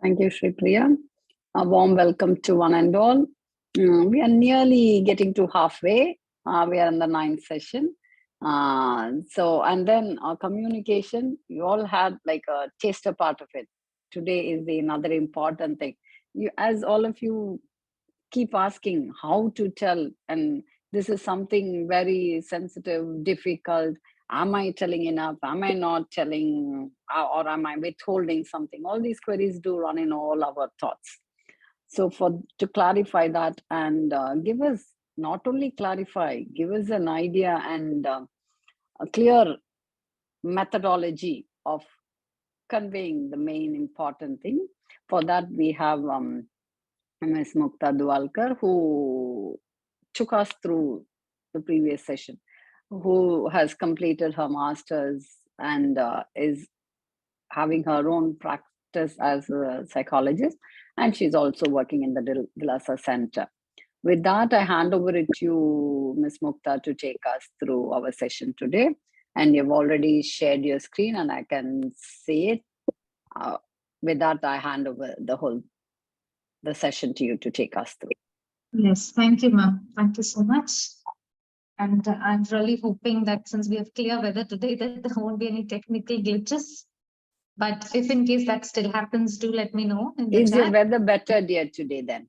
Thank you, Shri Priya. A warm welcome to one and all. We are nearly getting to halfway. We are in the ninth session. And then our communication, you all had like a taster part of it. Today is another important thing. As all of you keep asking how to tell, and this is something very sensitive, difficult. Am I telling enough? Am I not telling? Or am I withholding something? All these queries do run in all our thoughts. So to clarify that and give us, not only clarify, give us an idea and a clear methodology of conveying the main important thing. For that, we have Ms. Mukta Dhavalikar, who took us through the previous session, who has completed her master's and is having her own practice as a psychologist, and she's also working in the Dilasa Center. With that, I hand over it to you, Ms. Mukta, to take us through our session today. And you've already shared your screen and I can see it. With that, I hand over the session to you to take us through. Yes, thank you, ma'am. Thank you so much. And I'm really hoping that since we have clear weather today, that there won't be any technical glitches. But if in case that still happens, do let me know in the Is chat. your weather better, dear, today then?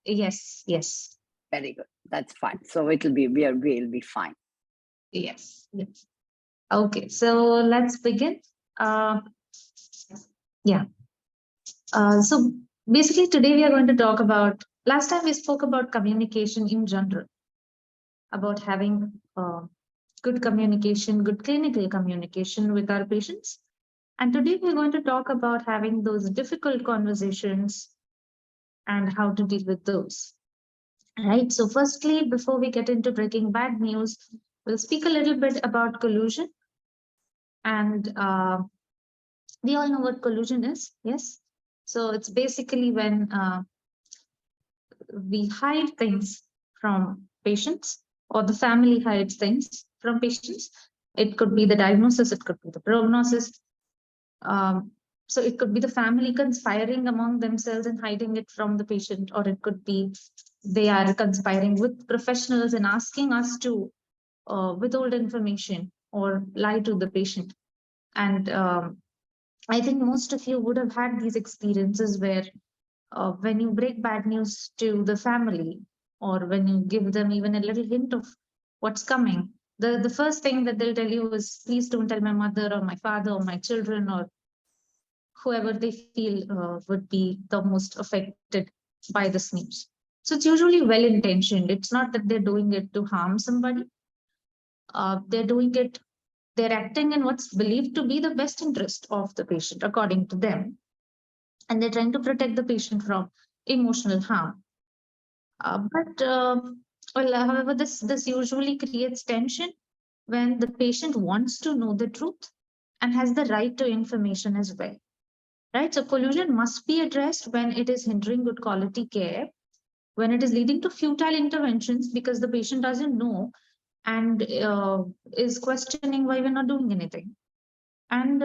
Yes, yes. Very good. That's fine. So we'll be fine. Yes, yes. Okay, so let's begin. So basically today we are going to talk about, last time we spoke about communication in general, about having good communication, good clinical communication with our patients. And today we're going to talk about having those difficult conversations and how to deal with those. Right. So firstly, before we get into breaking bad news, we'll speak a little bit about collusion. And we all know what collusion is. Yes. So it's basically when we hide things from patients, or the family hides things from patients. It could be the diagnosis, it could be the prognosis. So it could be the family conspiring among themselves and hiding it from the patient, or it could be they are conspiring with professionals and asking us to withhold information or lie to the patient. And I think most of you would have had these experiences where when you break bad news to the family, or when you give them even a little hint of what's coming, the first thing that they'll tell you is, please don't tell my mother or my father or my children or whoever they feel would be the most affected by this news. So it's usually well-intentioned. It's not that they're doing it to harm somebody. They're acting in what's believed to be the best interest of the patient, according to them. And they're trying to protect the patient from emotional harm. However, this usually creates tension when the patient wants to know the truth and has the right to information as well. Right? So collusion must be addressed when it is hindering good quality care, when it is leading to futile interventions because the patient doesn't know and is questioning why we're not doing anything. And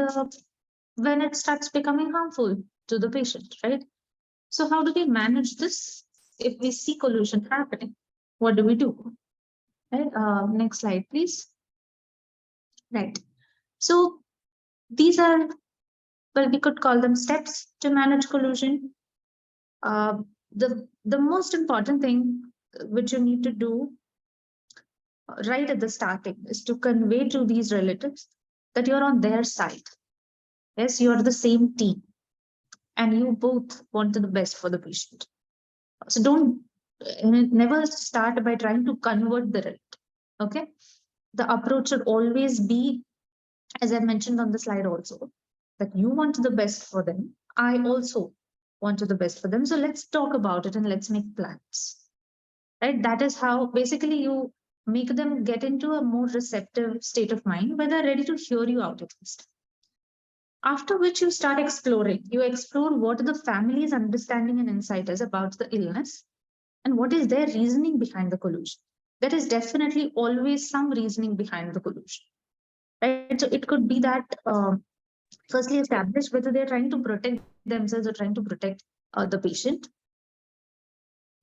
when it starts becoming harmful to the patient, right? So how do we manage this if we see collusion happening? What do we do? Right? Next slide, please. Right. So these are, well, we could call them steps to manage collusion. The most important thing which you need to do right at the starting is to convey to these relatives that you're on their side. Yes, you're the same team and you both want the best for the patient. So don't never start by trying to convert the relative. Okay. The approach should always be, as I mentioned on the slide also, that you want the best for them. I also want the best for them. So let's talk about it and let's make plans. Right? That is how basically you make them get into a more receptive state of mind where they're ready to hear you out at least. After which you start exploring. You explore what the family's understanding and insight is about the illness and what is their reasoning behind the collusion. There is definitely always some reasoning behind the collusion. Right? So it could be that Firstly, establish whether they're trying to protect themselves or trying to protect the patient.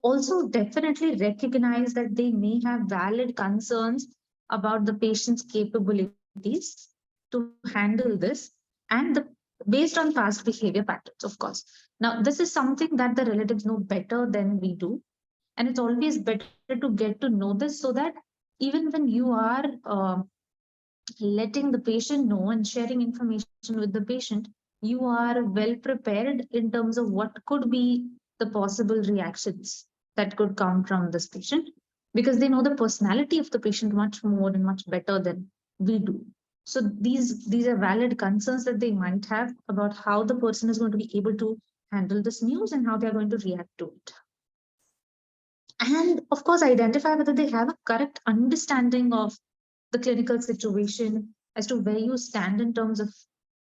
Also, definitely recognize that they may have valid concerns about the patient's capabilities to handle this, and based on past behavior patterns, of course. Now, this is something that the relatives know better than we do, and it's always better to get to know this so that even when you are letting the patient know and sharing information with the patient, you are well prepared in terms of what could be the possible reactions that could come from this patient, because they know the personality of the patient much more and much better than we do. So these are valid concerns that they might have about how the person is going to be able to handle this news and how they are going to react to it. And of course, identify whether they have a correct understanding of the clinical situation as to where you stand in terms of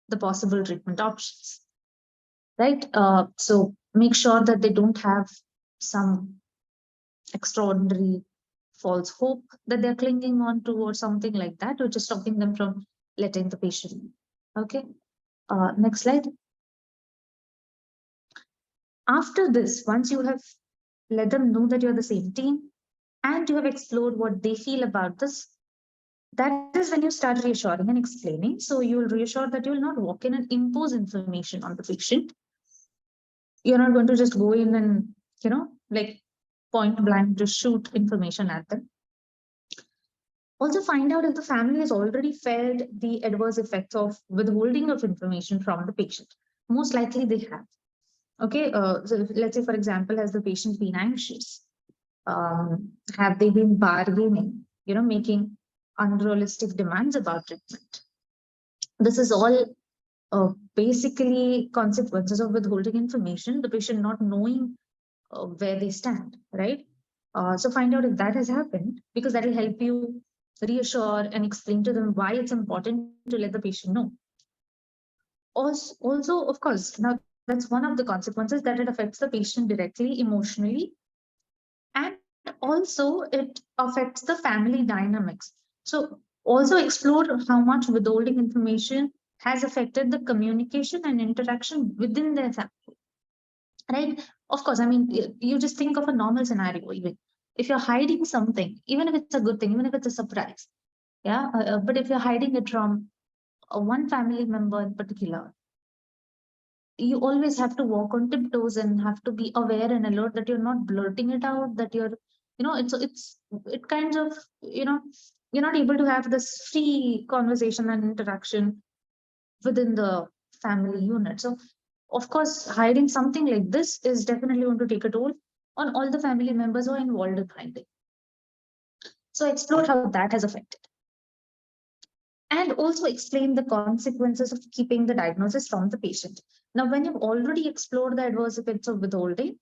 the possible treatment options, right? So make sure that they don't have some extraordinary false hope that they're clinging on to or something like that, which is stopping them from letting the patient know. Okay, next slide. After this, once you have let them know that you're the same team and you have explored what they feel about this, that is when you start reassuring and explaining. So you will reassure that you will not walk in and impose information on the patient. You're not going to just go in and, like point blank, just shoot information at them. Also, find out if the family has already felt the adverse effects of withholding of information from the patient. Most likely they have. Okay, so let's say, for example, has the patient been anxious? Have they been bargaining, making unrealistic demands about treatment? This is all basically consequences of withholding information, the patient not knowing where they stand, right? So find out if that has happened, because that will help you reassure and explain to them why it's important to let the patient know. Also, of course, now that's one of the consequences, that it affects the patient directly, emotionally, and also it affects the family dynamics. So also explore how much withholding information has affected the communication and interaction within their family, right? Of course, I mean, you just think of a normal scenario. Even if you're hiding something, even if it's a good thing, even if it's a surprise, yeah, but if you're hiding it from one family member in particular, you always have to walk on tiptoes and have to be aware and alert that you're not blurting it out, that you're, it kind of, you're not able to have this free conversation and interaction within the family unit. So of course, hiding something like this is definitely going to take a toll on all the family members who are involved in hiding. So explore how that has affected, and also explain the consequences of keeping the diagnosis from the patient. Now, when you've already explored the adverse effects of withholding,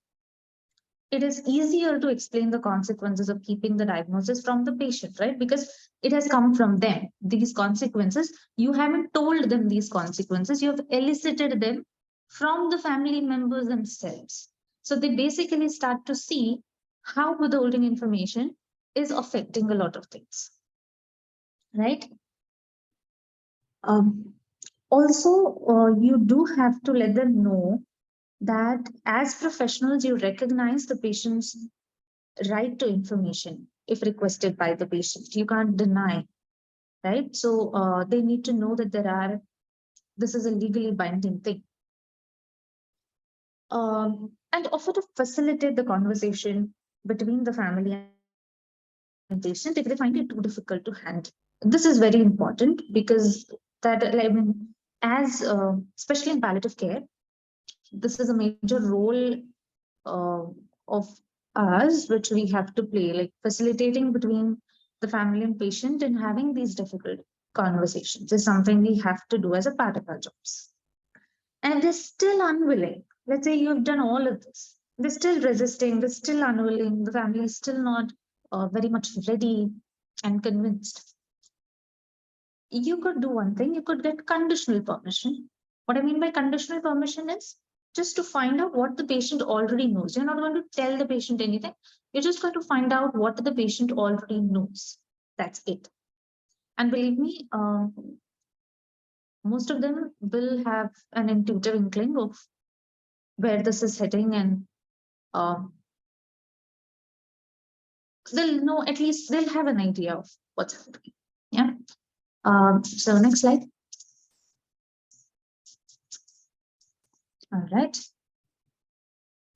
it is easier to explain the consequences of keeping the diagnosis from the patient, right? Because it has come from them. These consequences, you haven't told them these consequences, you have elicited them from the family members themselves. So they basically start to see how withholding information is affecting a lot of things, right? Um, Also, you do have to let them know that as professionals, you recognize the patient's right to information if requested by the patient. You can't deny, right? So they need to know that this is a legally binding thing. And offer to facilitate the conversation between the family and patient if they find it too difficult to handle. This is very important, because that, I mean, as especially in palliative care, this is a major role of us which we have to play, like facilitating between the family and patient and having these difficult conversations is something we have to do as a part of our jobs. And if they're still unwilling, let's say you've done all of this, they're still resisting, they're still unwilling, the family is still not very much ready and convinced, you could do one thing, you could get conditional permission. What I mean by conditional permission is just to find out what the patient already knows. You're not going to tell the patient anything, you're just going to find out what the patient already knows. That's it. And believe me, most of them will have an intuitive inkling of where this is heading, and they'll know, at least they'll have an idea of what's happening. Yeah. So next slide. All right.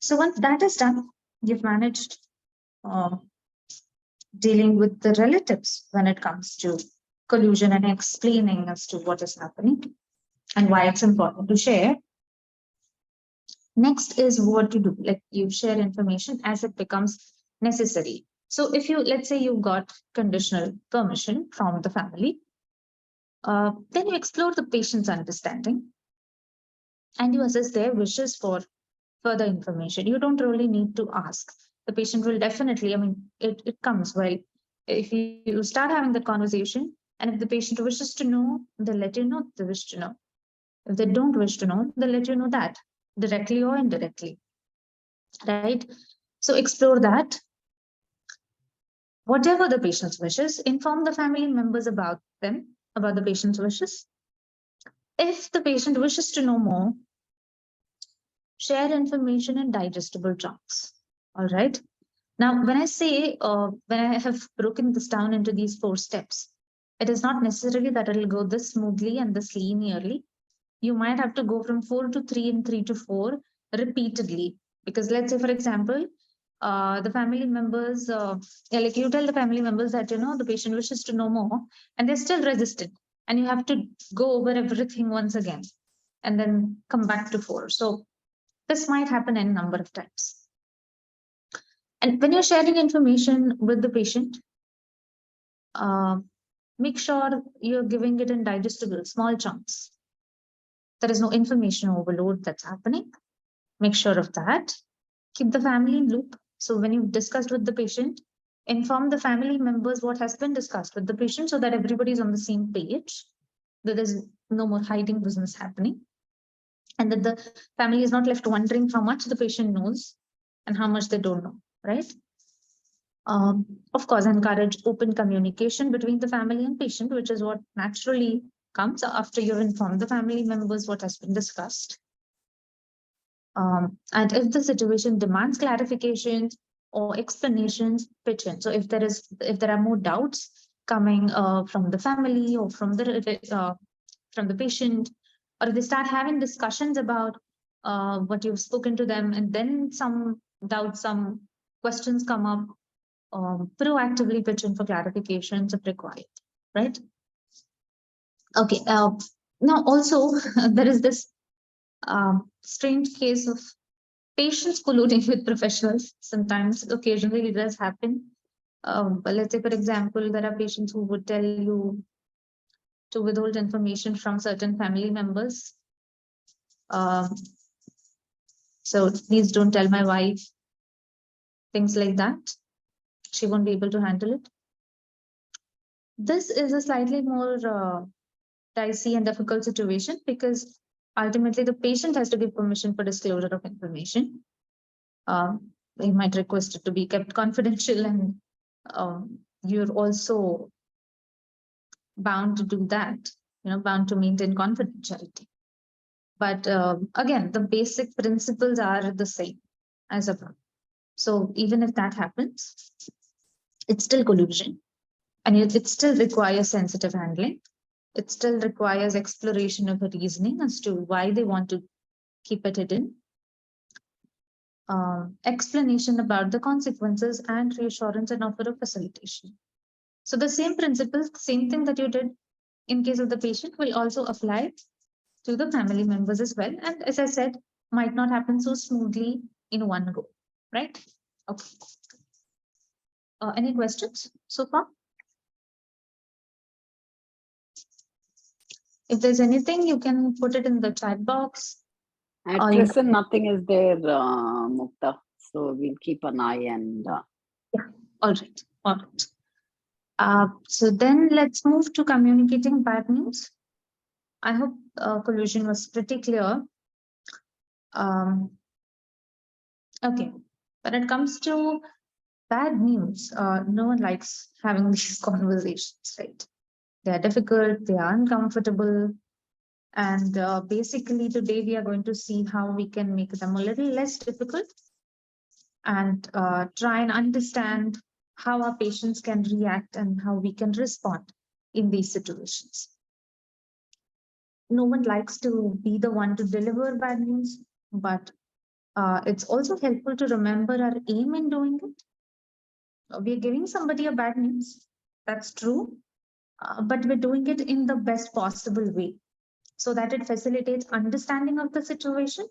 So once that is done, you've managed dealing with the relatives when it comes to collusion and explaining as to what is happening and why it's important to share. Next is what to do. Like, you share information as it becomes necessary. So if you, let's say you got conditional permission from the family, then you explore the patient's understanding and you assess their wishes for further information. You don't really need to ask. The patient will definitely, I mean, it comes well. If you start having the conversation, and if the patient wishes to know, they'll let you know they wish to know. If they don't wish to know, they'll let you know that directly or indirectly, right? So explore that. Whatever the patient's wishes, inform the family members about them, about the patient's wishes. If the patient wishes to know more, share information in digestible chunks. All right. Now, when I say, when I have broken this down into these 4 steps, it is not necessarily that it'll go this smoothly and this linearly. You might have to go from 4 to 3 and 3 to 4 repeatedly. Because let's say, for example, the family members, like you tell the family members that, you know, the patient wishes to know more and they're still resistant. And you have to go over everything once again and then come back to 4. So this might happen any number of times. And when you're sharing information with the patient, make sure you're giving it in digestible, small chunks. There is no information overload that's happening. Make sure of that. Keep the family in loop. So when you've discussed with the patient, inform the family members what has been discussed with the patient so that everybody's on the same page, that there's no more hiding business happening, and that the family is not left wondering how much the patient knows and how much they don't know, right? Of course, encourage open communication between the family and patient, which is what naturally comes after you've informed the family members what has been discussed. And if the situation demands clarifications or explanations, pitch in. So if there are more doubts coming from the family or from the patient, or if they start having discussions about what you've spoken to them, and then some doubts, some questions come up, proactively pitch in for clarifications if required, right? Okay. Now also there is this strange case of patients colluding with professionals. Sometimes, occasionally, it does happen. But let's say, for example, there are patients who would tell you to withhold information from certain family members. So please don't tell my wife, things like that. She won't be able to handle it. This is a slightly more dicey and difficult situation because ultimately the patient has to give permission for disclosure of information. They might request it to be kept confidential, and you're also bound to do that, bound to maintain confidentiality. But again, the basic principles are the same as above. So even if that happens, it's still collusion, and it still requires sensitive handling. It still requires exploration of a reasoning as to why they want to keep it hidden. Explanation about the consequences and reassurance and offer of facilitation. So the same principles, the same thing that you did in case of the patient will also apply to the family members as well. And as I said, might not happen so smoothly in one go, right? Okay. Any questions so far? If there's anything, you can put it in the chat box. At present, nothing is there, Mukta. So we'll keep an eye and. Yeah, all right, all right. So then let's move to communicating bad news. I hope collusion was pretty clear. Okay, when it comes to bad news, no one likes having these conversations, right? They are difficult, they are uncomfortable. And basically today we are going to see how we can make them a little less difficult and try and understand how our patients can react and how we can respond in these situations. No one likes to be the one to deliver bad news, but it's also helpful to remember our aim in doing it. We're giving somebody a bad news, that's true, but we're doing it in the best possible way so that it facilitates understanding of the situation.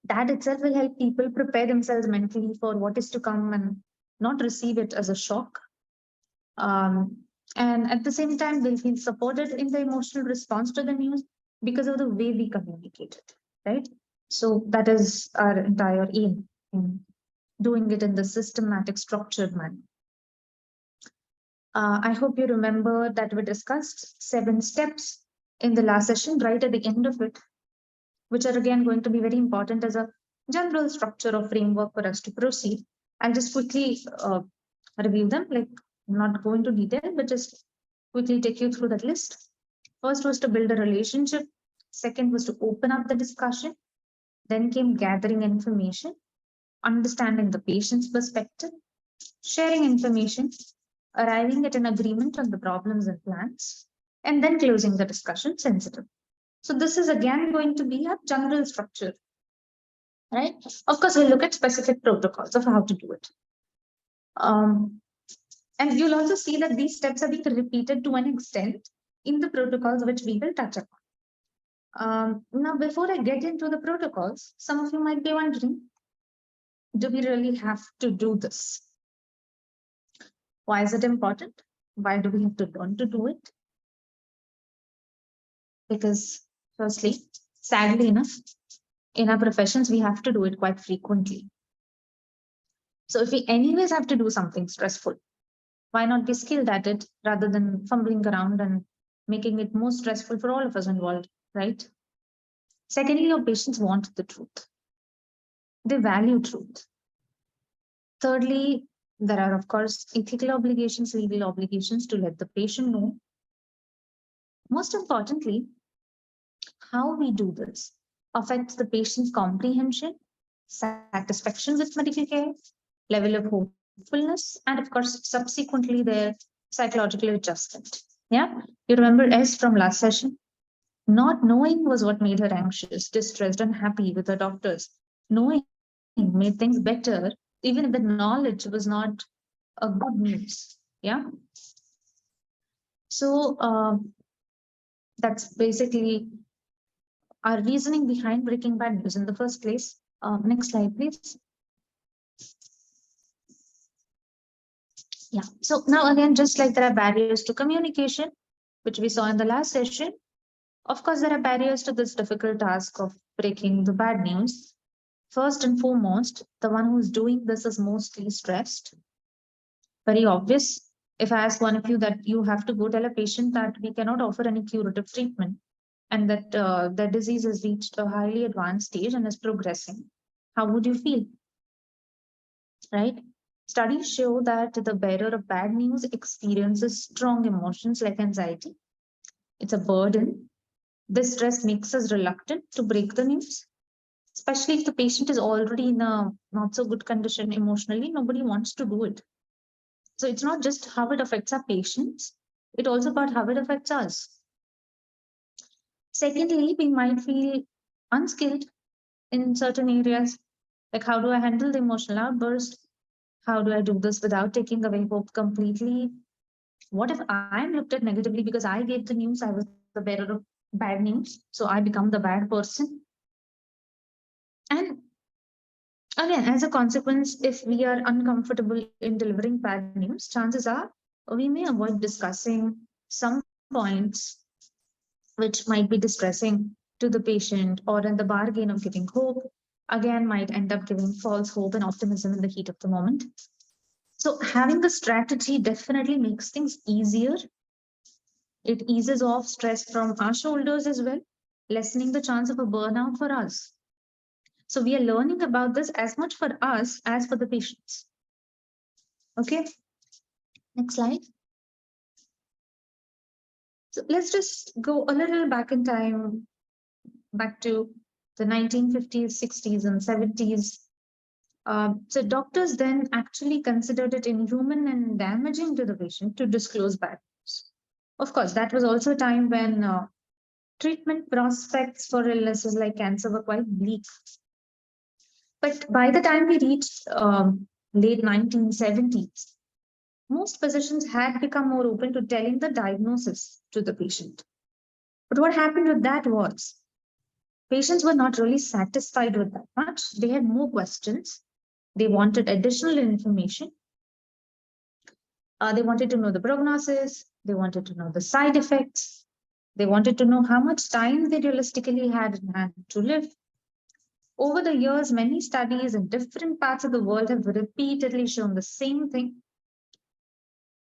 That itself will help people prepare themselves mentally for what is to come and not receive it as a shock. And at the same time, they'll feel supported in the emotional response to the news because of the way we communicate it, right? So that is our entire aim in doing it in the systematic, structured manner. I hope you remember that we discussed 7 steps in the last session, right at the end of it, which are again going to be very important as a general structure or framework for us to proceed. I'll just quickly review them, like not go into detail, but just quickly take you through that list. First was to build a relationship. Second was to open up the discussion. Then came gathering information, understanding the patient's perspective, sharing information, arriving at an agreement on the problems and plans, and then closing the discussion sensitive. So this is again going to be a general structure, right? Of course, we'll look at specific protocols of how to do it. And you'll also see that these steps are being repeated to an extent in the protocols which we will touch upon. Now, before I get into the protocols, some of you might be wondering, do we really have to do this? Why is it important? Why do we have to learn to do it? Because firstly, sadly enough, in our professions, we have to do it quite frequently. So if we anyways have to do something stressful, why not be skilled at it rather than fumbling around and making it more stressful for all of us involved, right? Secondly, your patients want the truth. They value truth. Thirdly, there are, of course, ethical obligations, legal obligations to let the patient know. Most importantly, how we do this affects the patient's comprehension, satisfaction with medical care, level of hopefulness, and of course, subsequently their psychological adjustment. Yeah, you remember S from last session? Not knowing was what made her anxious, distressed, unhappy with her doctors. Knowing made things better, even if the knowledge was not a good news. Yeah. So that's basically our reasoning behind breaking bad news in the first place. Next slide, please. Yeah. So now again, just like there are barriers to communication, which we saw in the last session, of course, there are barriers to this difficult task of breaking the bad news. First and foremost, the one who's doing this is mostly stressed. Very obvious. If I ask one of you that you have to go tell a patient that we cannot offer any curative treatment and that the disease has reached a highly advanced stage and is progressing, how would you feel? Right? Studies show that the bearer of bad news experiences strong emotions like anxiety. It's a burden. This stress makes us reluctant to break the news, especially if the patient is already in a not so good condition emotionally. Nobody wants to do it. So it's not just how it affects our patients, it's also about how it affects us. Secondly, we might feel unskilled in certain areas, like how do I handle the emotional outburst? How do I do this without taking away hope completely? What if I'm looked at negatively because I gave the news, I was the bearer of bad news, so I become the bad person? And again, as a consequence, if we are uncomfortable in delivering bad news, chances are we may avoid discussing some points which might be distressing to the patient, or in the bargain of giving hope, again, might end up giving false hope and optimism in the heat of the moment. So having a strategy definitely makes things easier. It eases off stress from our shoulders as well, lessening the chance of a burnout for us. So we are learning about this as much for us as for the patients. Okay, next slide. So let's just go a little back in time, back to the 1950s, 60s, and 70s. So doctors then actually considered it inhuman and damaging to the patient to disclose bad news. Of course, that was also a time when treatment prospects for illnesses like cancer were quite bleak. But by the time we reached late 1970s, most physicians had become more open to telling the diagnosis to the patient. But what happened with that was patients were not really satisfied with that much. They had more questions. They wanted additional information. They wanted to know the prognosis. They wanted to know the side effects. They wanted to know how much time they realistically had in hand to live. Over the years, many studies in different parts of the world have repeatedly shown the same thing.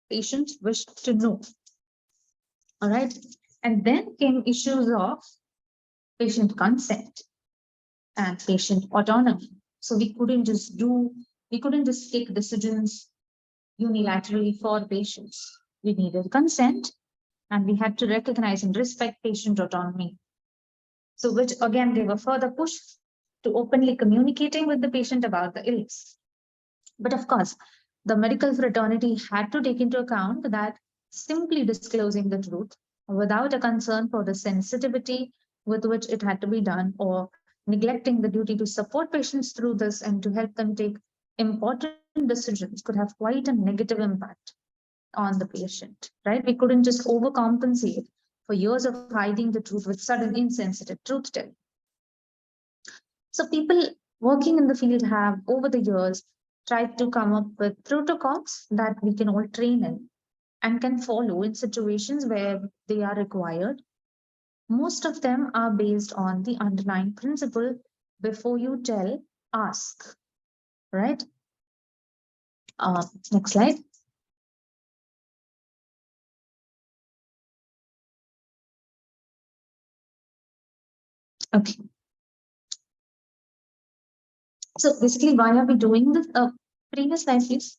Patients wished to know. All right. And then came issues of patient consent and patient autonomy. So we couldn't just take decisions unilaterally for patients. We needed consent and we had to recognize and respect patient autonomy. So which again gave a further push to openly communicating with the patient about the illness. But of course, the medical fraternity had to take into account that simply disclosing the truth without a concern for the sensitivity with which it had to be done, or neglecting the duty to support patients through this and to help them take important decisions, could have quite a negative impact on the patient, right? We couldn't just overcompensate for years of hiding the truth with sudden insensitive truth telling. So people working in the field have over the years tried to come up with protocols that we can all train in and can follow in situations where they are required. Most of them are based on the underlying principle: before you tell, ask, right? Next slide. Okay. So basically, why are we doing this? Previous slide, please.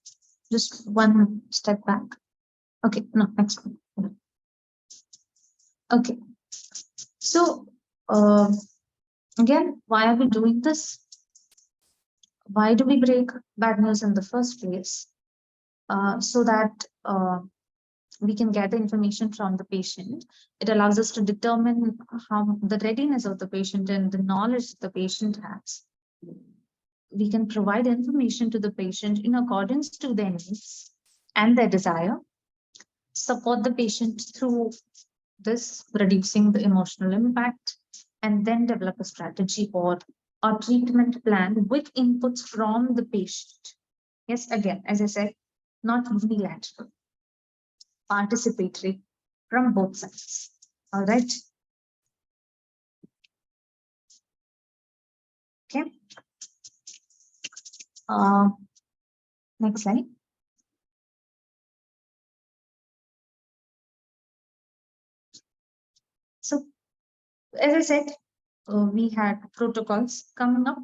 Just one step back. Okay, no, next one. Okay. So again, why are we doing this? Why do we break bad news in the first place? So that we can get the information from the patient. It allows us to determine how the readiness of the patient and the knowledge the patient has. We can provide information to the patient in accordance to their needs and their desire, support the patient through this, reducing the emotional impact, and then develop a strategy or a treatment plan with inputs from the patient. Yes, again, as I said, not unilateral, participatory from both sides. All right. Okay. Next slide. So, as I said, we had protocols coming up.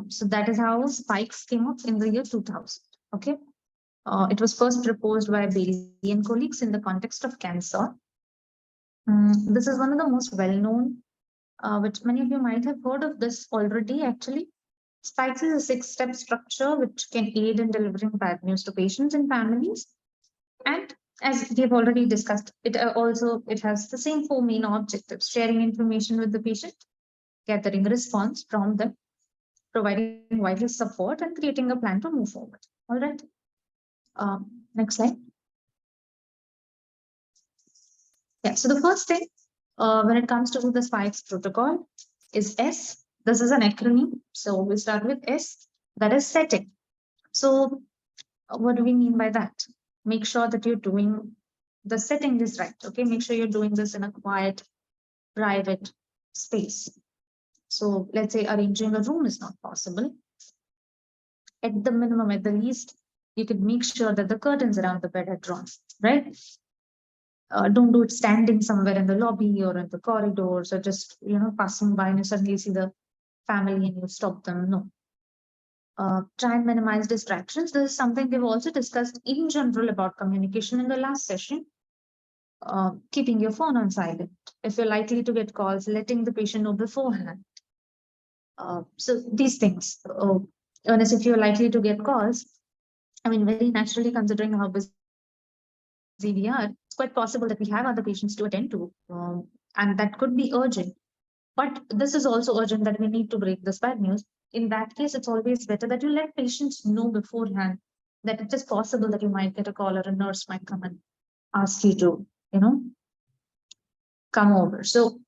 So that is how spikes came up in the year 2000. Okay. It was first proposed by Bailey and colleagues in the context of cancer. This is one of the most well-known, which many of you might have heard of this already, actually. Spikes is a 6-step structure which can aid in delivering bad news to patients and families. And as we have already discussed, it has the same 4 main objectives: sharing information with the patient, gathering response from them, providing vital support, and creating a plan to move forward. All right. Next slide. Yeah, so the first thing when it comes to the spikes protocol is S. This is an acronym. So we start with S, that is setting. So what do we mean by that? Make sure that you're doing the setting is right. Okay, make sure you're doing this in a quiet, private space. So let's say arranging a room is not possible. At the minimum, at the least, you could make sure that the curtains around the bed are drawn, right? Don't do it standing somewhere in the lobby or in the corridors, or just passing by and you suddenly see the family and you stop them. No. Try and minimize distractions. This is something we've also discussed in general about communication in the last session. keeping your phone on silent. If you're likely to get calls, letting the patient know beforehand. So these things, unless if you're likely to get calls, I mean, very naturally, considering how busy we are, it's quite possible that we have other patients to attend to, and that could be urgent. But this is also urgent that we need to break this bad news. In that case, it's always better that you let patients know beforehand that it is possible that you might get a call or a nurse might come and ask you to, come over. So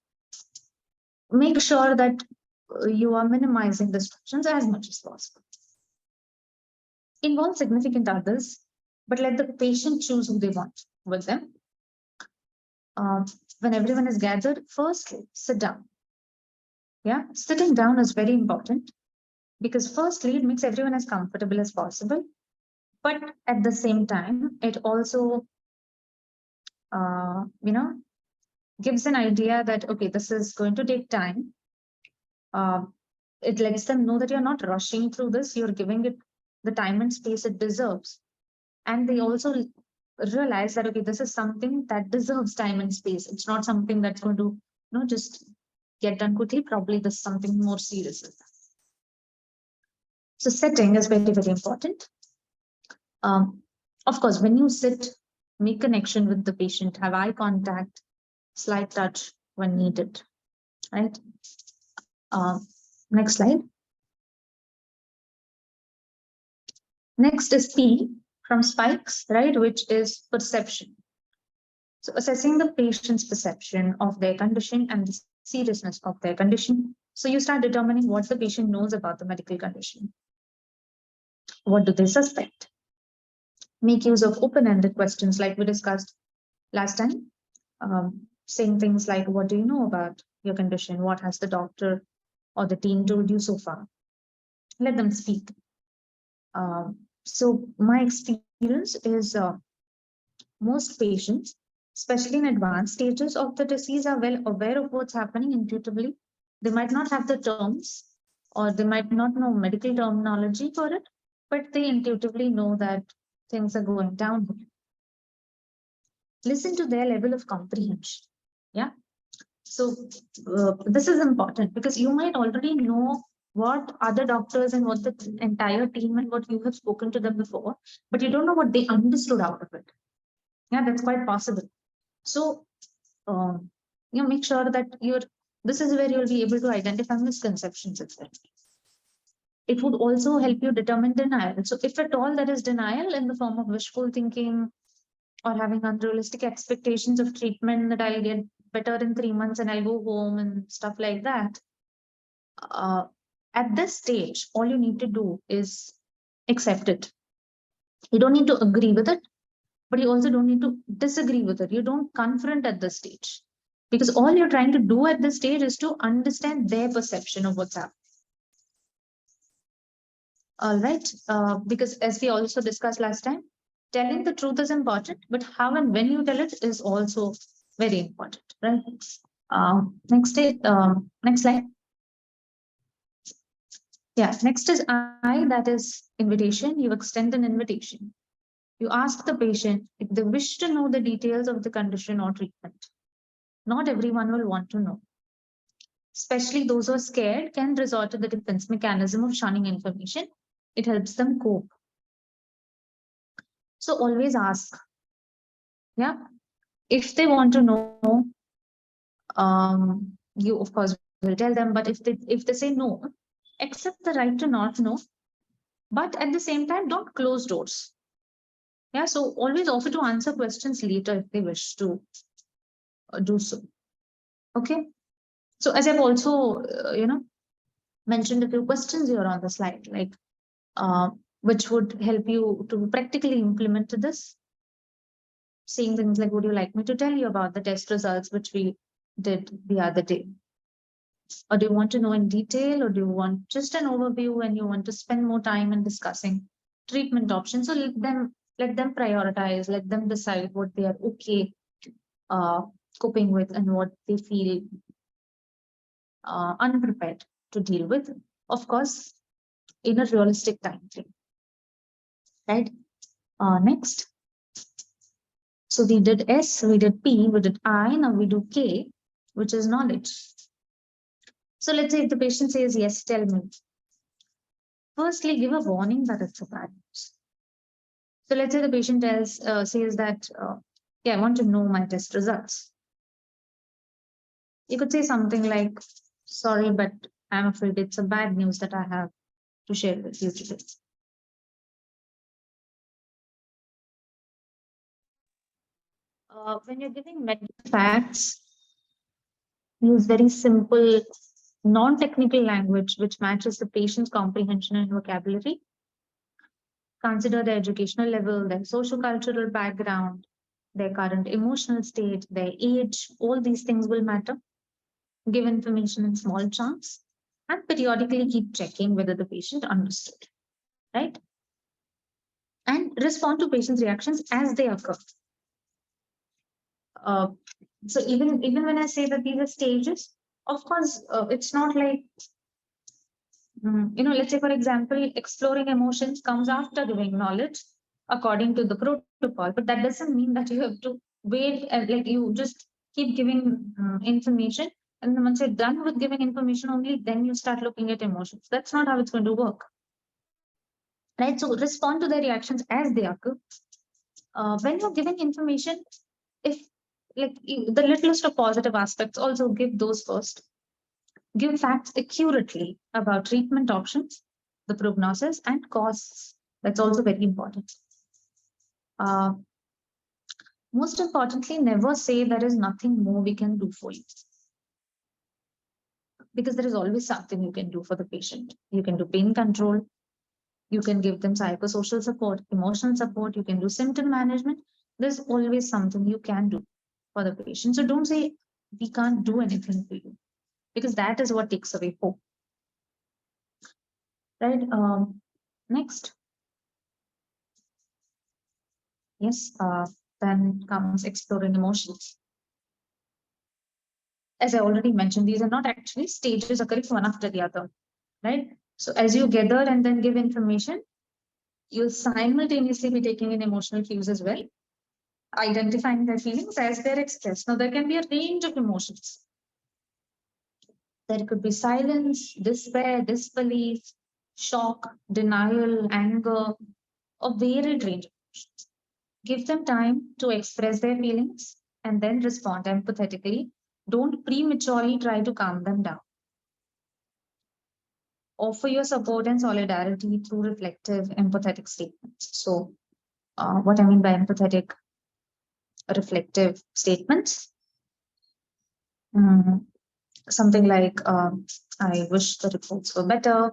make sure that you are minimizing distractions as much as possible. Involve significant others, but let the patient choose who they want with them. When everyone is gathered, firstly, sit down. Yeah, sitting down is very important because firstly, it makes everyone as comfortable as possible. But at the same time, it also, gives an idea that, okay, this is going to take time. It lets them know that you're not rushing through this, you're giving it the time and space it deserves. And they also realize that, okay, this is something that deserves time and space. It's not something that's going to, just get done quickly. Probably there's something more serious. So setting is very, very important. Of course, when you sit, make connection with the patient, have eye contact, slight touch when needed, right? Next slide. Next is P from spikes, right, which is perception. So assessing the patient's perception of their condition and the seriousness of their condition. So you start determining what the patient knows about the medical condition. What do they suspect? Make use of open-ended questions like we discussed last time. Saying things like, what do you know about your condition? What has the doctor or the team told you so far? Let them speak. So my experience is most patients, especially in advanced stages of the disease, are well aware of what's happening intuitively. They might not have the terms or they might not know medical terminology for it, but they intuitively know that things are going downhill. Listen to their level of comprehension. Yeah. So this is important because you might already know what other doctors and what the entire team and what you have spoken to them before, but you don't know what they understood out of it. Yeah, that's quite possible. So, make sure that this is where you'll be able to identify misconceptions as well. It would also help you determine denial. So if at all there is denial in the form of wishful thinking or having unrealistic expectations of treatment, that I'll get better in 3 months and I'll go home and stuff like that. At this stage, all you need to do is accept it. You don't need to agree with it, but you also don't need to disagree with it. You don't confront at this stage because all you're trying to do at this stage is to understand their perception of what's happening. All right, because as we also discussed last time, telling the truth is important, but how and when you tell it is also very important, right? Next slide. Yeah, next is I, that is invitation. You extend an invitation. You ask the patient if they wish to know the details of the condition or treatment. Not everyone will want to know. Especially those who are scared can resort to the defense mechanism of shunning information. It helps them cope. So always ask. Yeah. If they want to know, you of course will tell them, but if they say no, accept the right to not know, but at the same time, don't close doors. Yeah, so always offer to answer questions later if they wish to do so. Okay. So as I've also, mentioned a few questions here on the slide, like which would help you to practically implement this. Saying things like, would you like me to tell you about the test results which we did the other day? Or do you want to know in detail, or do you want just an overview and you want to spend more time in discussing treatment options? So let them prioritize, let them decide what they are okay coping with and what they feel unprepared to deal with. Of course, in a realistic time frame. Right? Next. So we did S, we did P, we did I, now we do K, which is knowledge. So let's say if the patient says, yes, tell me. Firstly, give a warning that it's a bad news. So let's say the patient says that, yeah, I want to know my test results. You could say something like, sorry, but I'm afraid it's a bad news that I have to share with you today. When you're giving medical facts, use very simple, non-technical language which matches the patient's comprehension and vocabulary. Consider their educational level, their socio-cultural background, their current emotional state, their age. All these things will matter. Give information in small chunks and periodically keep checking whether the patient understood, right? And respond to patients' reactions as they occur. So even when I say that these are stages, of course, it's not like, let's say, for example, exploring emotions comes after giving knowledge according to the protocol, but that doesn't mean that you have to wait and like you just keep giving information. And then once you're done with giving information only, then you start looking at emotions. That's not how it's going to work. Right? So respond to their reactions as they occur. When you're giving information, if like the littlest of positive aspects, also give those first. Give facts accurately about treatment options, the prognosis, and costs. That's also very important. Most importantly, never say there is nothing more we can do for you. Because there is always something you can do for the patient. You can do pain control, you can give them psychosocial support, emotional support, you can do symptom management. There's always something you can do for the patient. So don't say, we can't do anything for you, because that is what takes away hope. Right? Next. Yes, then comes exploring emotions. As I already mentioned, these are not actually stages occurring one after the other, right? So as you gather and then give information, you'll simultaneously be taking in emotional cues as well, identifying their feelings as they're expressed. Now, there can be a range of emotions. There could be silence, despair, disbelief, shock, denial, anger, a varied range of emotions. Give them time to express their feelings and then respond empathetically. Don't prematurely try to calm them down. Offer your support and solidarity through reflective, empathetic statements. So, what I mean by empathetic, reflective statements, something like, I wish the reports were better,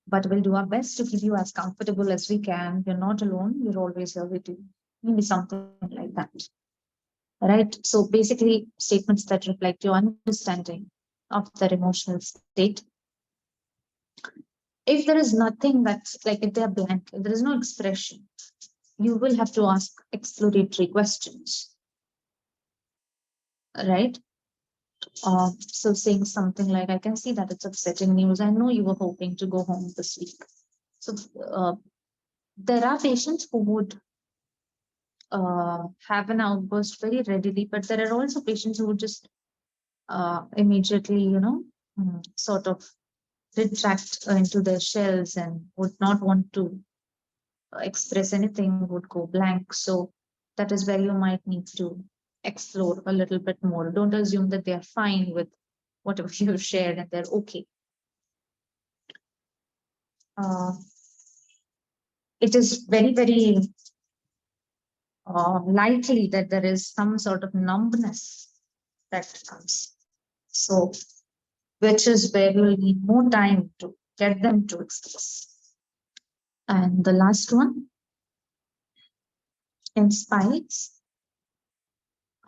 but we'll do our best to keep you as comfortable as we can. You're not alone, we're always here with you. Maybe something like that. Right? So basically, statements that reflect your understanding of their emotional state. If there is nothing that's like, if they're blank, if there is no expression, you will have to ask exploratory questions. Right? So saying something like, I can see that it's upsetting news. I know you were hoping to go home this week. So there are patients who would have an outburst very readily, but there are also patients who would just immediately, sort of retract into their shells and would not want to express anything, would go blank. So that is where you might need to explore a little bit more. Don't assume that they're fine with whatever you've shared and they're okay. It is very, very likely that there is some sort of numbness that comes. So, which is where we'll need more time to get them to express. And the last one, inspires.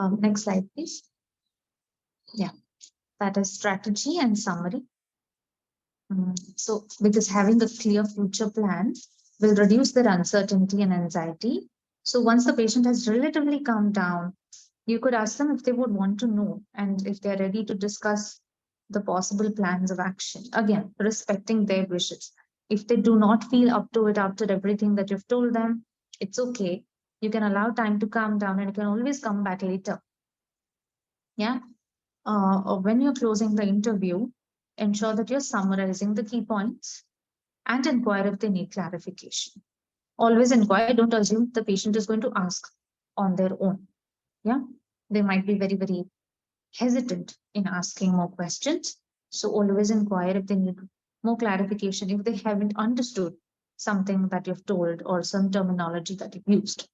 Next slide, please. Yeah, that is strategy and summary. So, because having a clear future plan will reduce their uncertainty and anxiety. So once the patient has relatively calmed down, you could ask them if they would want to know and if they're ready to discuss the possible plans of action. Again, respecting their wishes. If they do not feel up to it after everything that you've told them, it's okay. You can allow time to calm down, and you can always come back later. Yeah. Or when you're closing the interview, ensure that you're summarizing the key points and inquire if they need clarification. Always inquire, don't assume the patient is going to ask on their own. Yeah. They might be very, very hesitant in asking more questions. So always inquire if they need more clarification, if they haven't understood something that you've told or some terminology that you've used.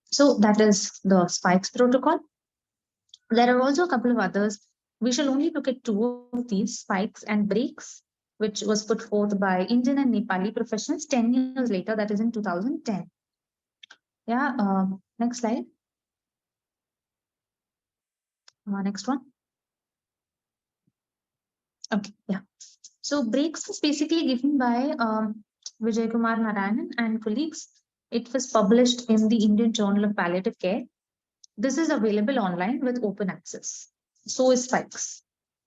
So that is the spikes protocol. There are also a couple of others. We shall only look at two of these, spikes and breaks, which was put forth by Indian and Nepali professionals 10 years later, that is in 2010. Yeah, next slide. Next one. Okay, yeah. So breaks was basically given by Vijay Kumar Narayanan and colleagues. It was published in the Indian Journal of Palliative Care. This is available online with open access. So is spikes.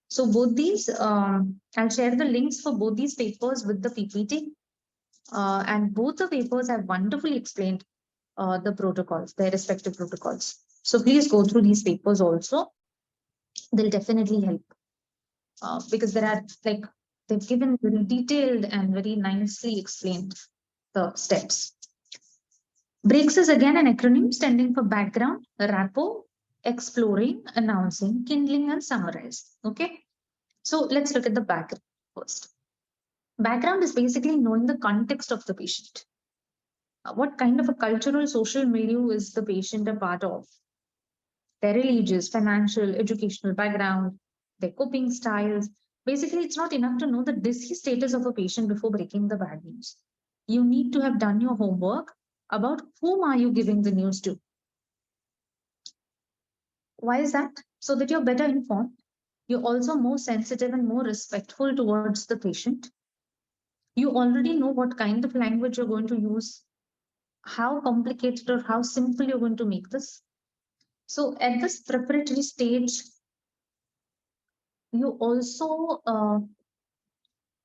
So both these, I'll share the links for both these papers with the PPT. And both the papers have wonderfully explained the protocols, their respective protocols. So please go through these papers also. They'll definitely help because there are like they've given very detailed and very nicely explained the steps. BREAKS is again an acronym standing for background, rapport, exploring, announcing, kindling, and summarize. Okay, so let's look at the background first. Background is basically knowing the context of the patient. What kind of a cultural social milieu is the patient a part of? Their religious, financial, educational background, their coping styles. Basically, it's not enough to know the disease status of a patient before breaking the bad news. You need to have done your homework about whom are you giving the news to. Why is that? So that you're better informed. You're also more sensitive and more respectful towards the patient. You already know what kind of language you're going to use, how complicated or how simple you're going to make this. So at this preparatory stage, you also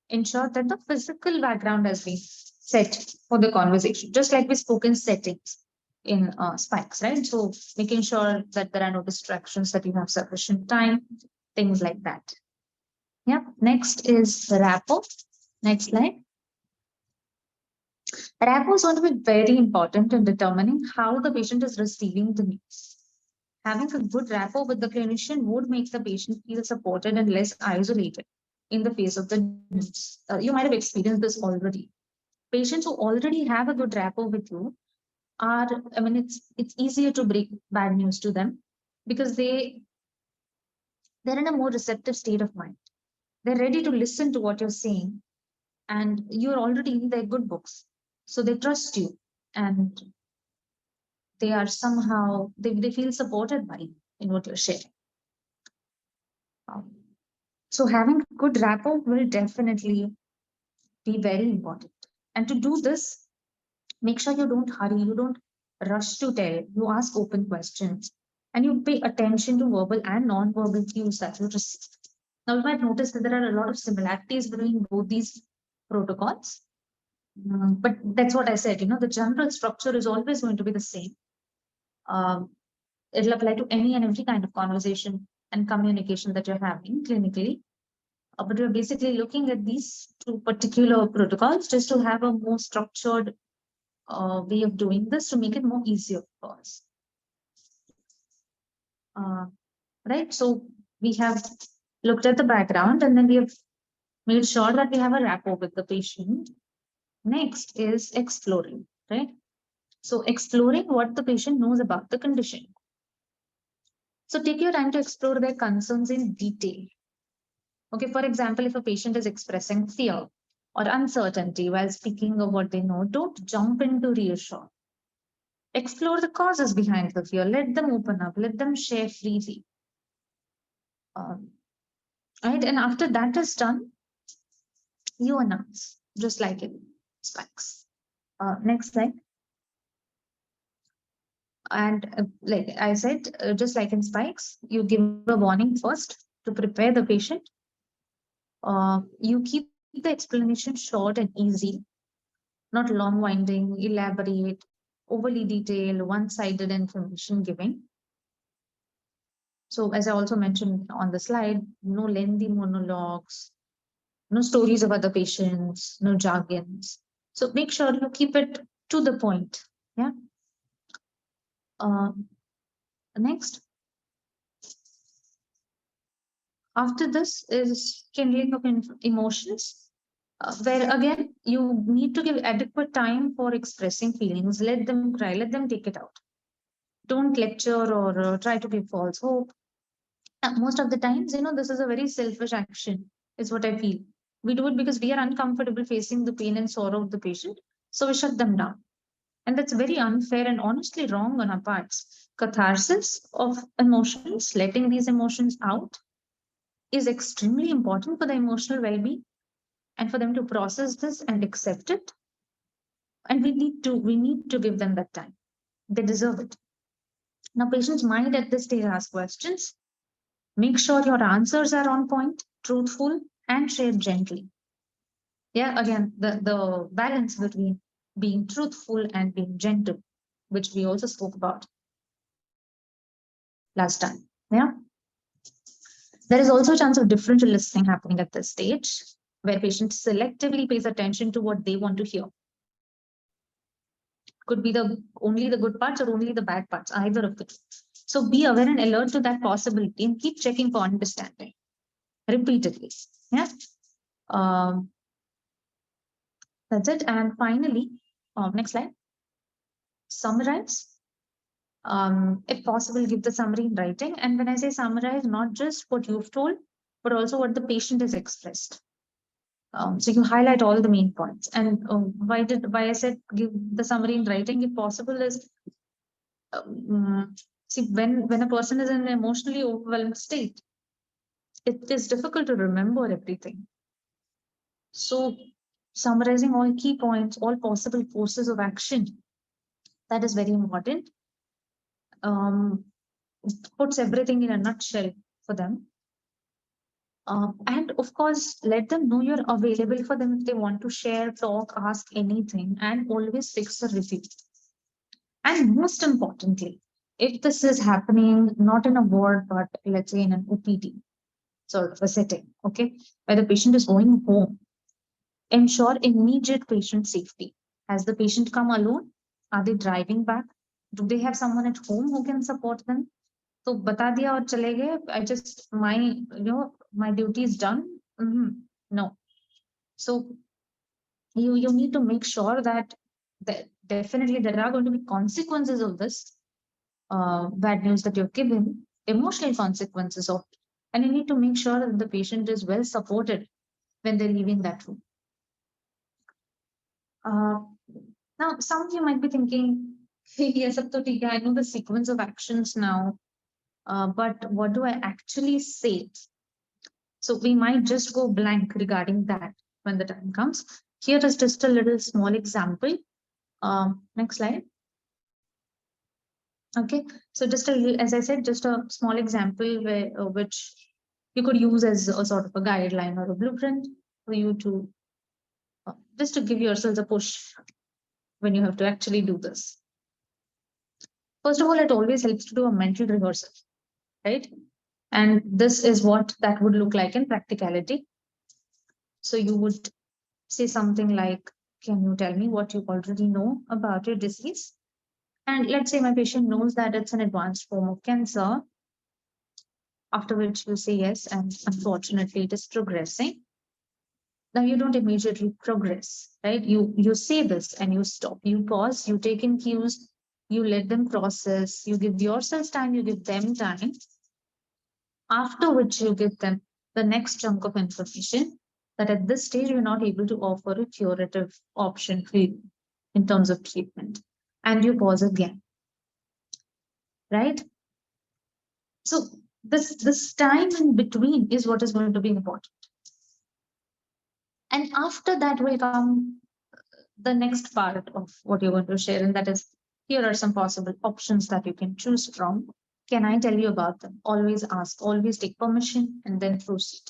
ensure that the physical background has been set for the conversation, just like we spoke in settings in spikes, right? So making sure that there are no distractions, that you have sufficient time, things like that. Yeah. Next is the rapport. Next slide. Rapport is going to be very important in determining how the patient is receiving the news. Having a good rapport with the clinician would make the patient feel supported and less isolated in the face of the news. You might have experienced this already. Patients who already have a good rapport with you are, I mean, it's easier to break bad news to them because they're in a more receptive state of mind. They're ready to listen to what you're saying, and you're already in their good books. So they trust you, and they are somehow they feel supported by you in what you're sharing. So having good rapport will definitely be very important. And to do this, make sure you don't hurry, you don't rush to tell, you ask open questions, and you pay attention to verbal and non-verbal cues that you receive. Now, you might notice that there are a lot of similarities between both these protocols. But that's what I said, the general structure is always going to be the same. It'll apply to any and every kind of conversation and communication that you're having clinically. But we're basically looking at these two particular protocols just to have a more structured way of doing this to make it more easier for us. Right, so we have looked at the background and then we have made sure that we have a rapport with the patient. Next is exploring, right? So exploring what the patient knows about the condition. So take your time to explore their concerns in detail. Okay, for example, if a patient is expressing fear or uncertainty while speaking of what they know, don't jump in to reassure. Explore the causes behind the fear. Let them open up. Let them share freely. Right, and after that is done, you announce, just like in spikes. Next slide. And like I said, just like in spikes, you give a warning first to prepare the patient. You keep the explanation short and easy, not long winding, elaborate. overly detailed, one-sided information giving. So as I also mentioned on the slide, no lengthy monologues, no stories of other patients, no jargons. So make sure you keep it to the point. Yeah. Next. After this is kindling of emotions, where again you need to give adequate time for expressing feelings. Let them cry, let them take it out. Don't lecture or try to give false hope. Most of the times, this is a very selfish action, is what I feel. We do it because we are uncomfortable facing the pain and sorrow of the patient, so we shut them down. And that's very unfair and honestly wrong on our parts. Catharsis of emotions, letting these emotions out, is extremely important for the emotional well-being and for them to process this and accept it. And we need to give them that time. They deserve it. Now, patients might at this stage ask questions. Make sure your answers are on point, truthful, and shared gently. Yeah, again, the balance between being truthful and being gentle, which we also spoke about last time. Yeah. There is also a chance of differential listening happening at this stage, where patient selectively pays attention to what they want to hear. Could be only the good parts or only the bad parts, either of the two. So be aware and alert to that possibility and keep checking for understanding repeatedly. Yeah. That's it. And finally, next slide. Summarize. If possible, give the summary in writing. And when I say summarize, not just what you've told, but also what the patient has expressed. So you highlight all the main points. And why I said give the summary in writing, if possible, is see when a person is in an emotionally overwhelmed state, it is difficult to remember everything. So summarizing all key points, all possible courses of action, that is very important. Puts everything in a nutshell for them. And of course, let them know you're available for them if they want to share, talk, ask anything, and always fix a review. And most importantly, if this is happening not in a ward, but let's say in an OPD sort of a setting, okay, where the patient is going home, ensure immediate patient safety. Has the patient come alone? Are they driving back? Do they have someone at home who can support them? तो बता दिया और चले गए. I just my duty is done. No. So you need to make sure that definitely there are going to be consequences of this bad news that you've given, emotional consequences of it, and you need to make sure that the patient is well supported when they're leaving that room. Now, some of you might be thinking, yes, I know the sequence of actions now. But what do I actually say? So we might just go blank regarding that when the time comes. Here is just a little small example. Next slide. Okay, so just as I said, just a small example which you could use as a sort of a guideline or a blueprint for you to just to give yourselves a push when you have to actually do this. First of all, it always helps to do a mental rehearsal, right? And this is what that would look like in practicality. So you would say something like, can you tell me what you already know about your disease? And let's say my patient knows that it's an advanced form of cancer, after which you say yes, and unfortunately it is progressing. Now you don't immediately progress, right? You say this and you stop, you pause, you take in cues, you let them process, you give yourself time, you give them time, after which you give them the next chunk of information that at this stage you're not able to offer a curative option for you in terms of treatment. And you pause again, right? So this time in between is what is going to be important. And after that will come the next part of what you're going to share, and that is, here are some possible options that you can choose from. Can I tell you about them? Always ask, always take permission, and then proceed.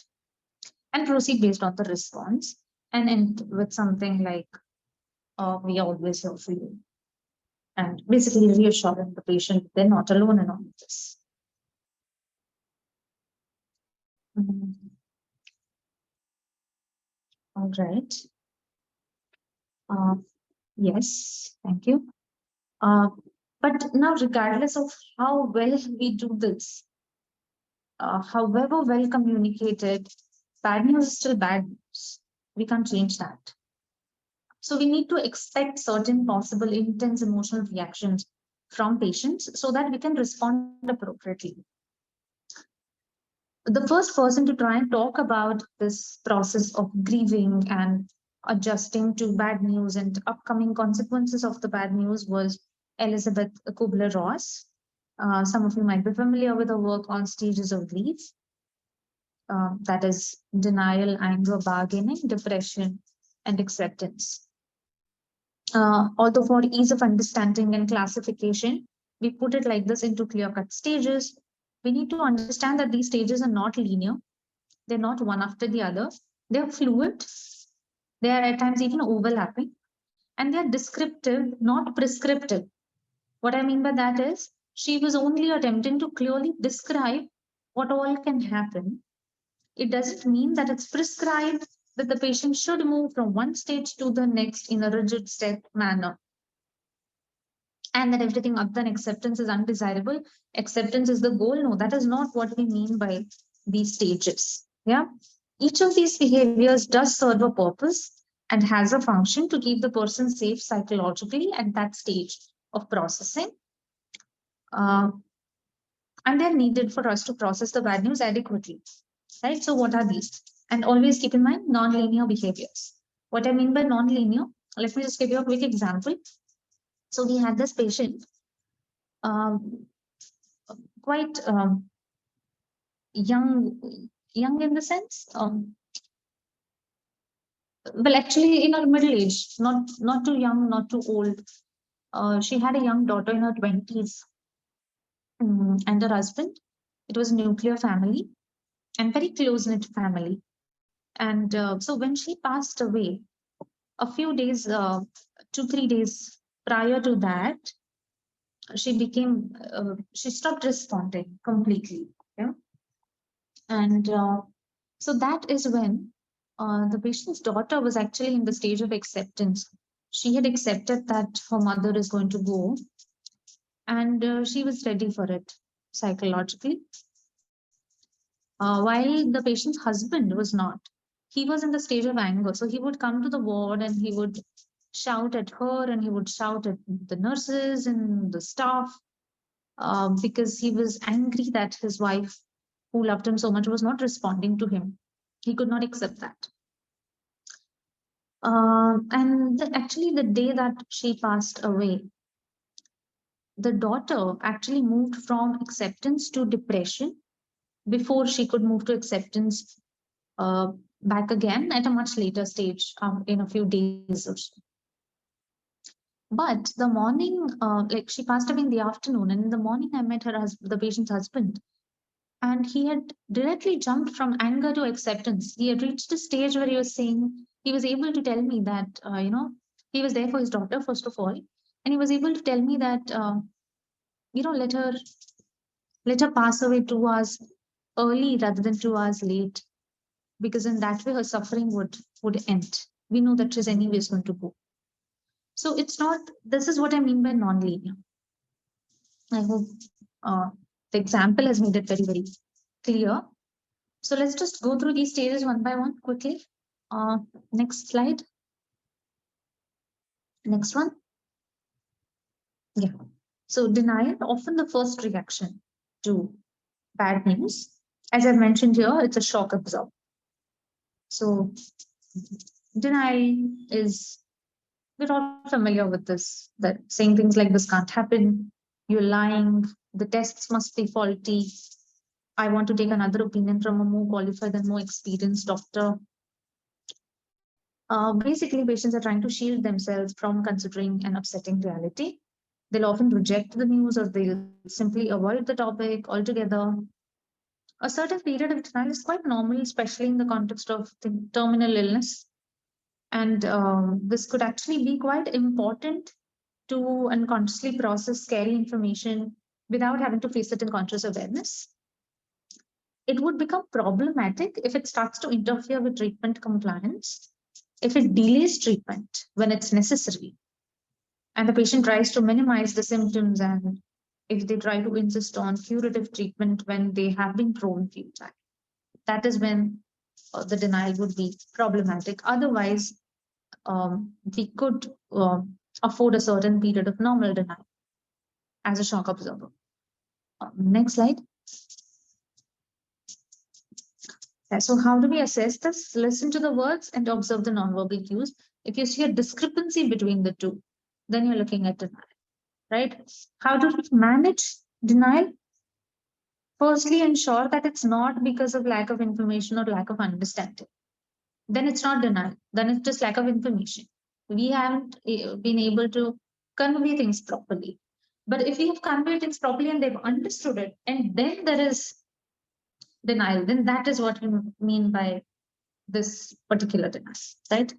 And proceed based on the response, and end with something like, we always here for you. and basically reassuring the patient they're not alone in all of this. Mhm. All right. Uh, yes, thank you. Uh, but now, regardless of how well we do this, however well communicated, bad news is still bad news. We can't change that. So we need to expect certain possible intense emotional reactions from patients so that we can respond appropriately. The first person to try and talk about this process of grieving and adjusting to bad news and upcoming consequences of the bad news was Elizabeth Kubler-Ross. Some of you might be familiar with her work on stages of grief. That is denial, anger, bargaining, depression, and acceptance. Although for ease of understanding and classification, we put it like this into clear-cut stages. We need to understand that these stages are not linear. They're not one after the other. They're fluid. They are at times even overlapping. And they're descriptive, not prescriptive. What I mean by that is, she was only attempting to clearly describe what all can happen. It doesn't mean that it's prescribed that the patient should move from one stage to the next in a rigid step manner, and that everything other than acceptance is undesirable. Acceptance is the goal. No, that is not what we mean by these stages. Yeah. Each of these behaviors does serve a purpose and has a function to keep the person safe psychologically at that stage of processing. Uh, and they're needed for us to process the bad news adequately. Right? So, what are these? And always keep in mind non-linear behaviors. What I mean by non-linear, let me just give you a quick example. So, we had this patient, um, quite young in the sense, well, actually in her middle age, not too young, not too old. She had a young daughter in her 20s, and her husband. It was a nuclear family and very close knit family. And so when she passed away, a few days, 2, 3 days prior to that, she stopped responding completely. Yeah. And so that is when the patient's daughter was actually in the stage of acceptance. She had accepted that her mother is going to go, and she was ready for it psychologically. While the patient's husband was not. He was in the stage of anger. So he would come to the ward and he would shout at her and he would shout at the nurses and the staff, because he was angry that his wife, who loved him so much, was not responding to him. He could not accept that. Actually, the day that she passed away, the daughter actually moved from acceptance to depression before she could move to acceptance uh, back again at a much later stage, in a few days or so. But the morning, like she passed away in the afternoon, and in the morning, I met the patient's husband, and he had directly jumped from anger to acceptance. He had reached a stage where he was saying, he was able to tell me that, he was there for his daughter, first of all, and he was able to tell me that, let her pass away 2 hours early rather than 2 hours late, because in that way her suffering would end. We know that she's anyways going to go. So it's not, this is what I mean by non-linear. I hope the example has made it very, very clear. So let's just go through these stages one by one quickly. Next slide. Next one. Yeah. So denial, often the first reaction to bad news. As I've mentioned here, it's a shock absorber. So denial is, we're all familiar with this, that saying things like this can't happen, you're lying, the tests must be faulty, I want to take another opinion from a more qualified and more experienced doctor. Basically, patients are trying to shield themselves from considering an upsetting reality. They'll often reject the news or they'll simply avoid the topic altogether. A certain period of denial is quite normal, especially in the context of the terminal illness. And this could actually be quite important to unconsciously process scary information without having to face it in conscious awareness. It would become problematic if it starts to interfere with treatment compliance, if it delays treatment when it's necessary, and the patient tries to minimize the symptoms, and if they try to insist on curative treatment when they have been prone futile. That is when the denial would be problematic. Otherwise, we could afford a certain period of normal denial as a shock absorber. Next slide. So how do we assess this? Listen to the words and observe the nonverbal cues. If you see a discrepancy between the two, then you're looking at denial, right? How do we manage denial? Firstly, ensure that it's not because of lack of information or lack of understanding. Then it's not denial. Then it's just lack of information. We haven't been able to convey things properly. But if we have conveyed things properly and they've understood it, and then there is denial, then that is what we mean by this particular denial, right?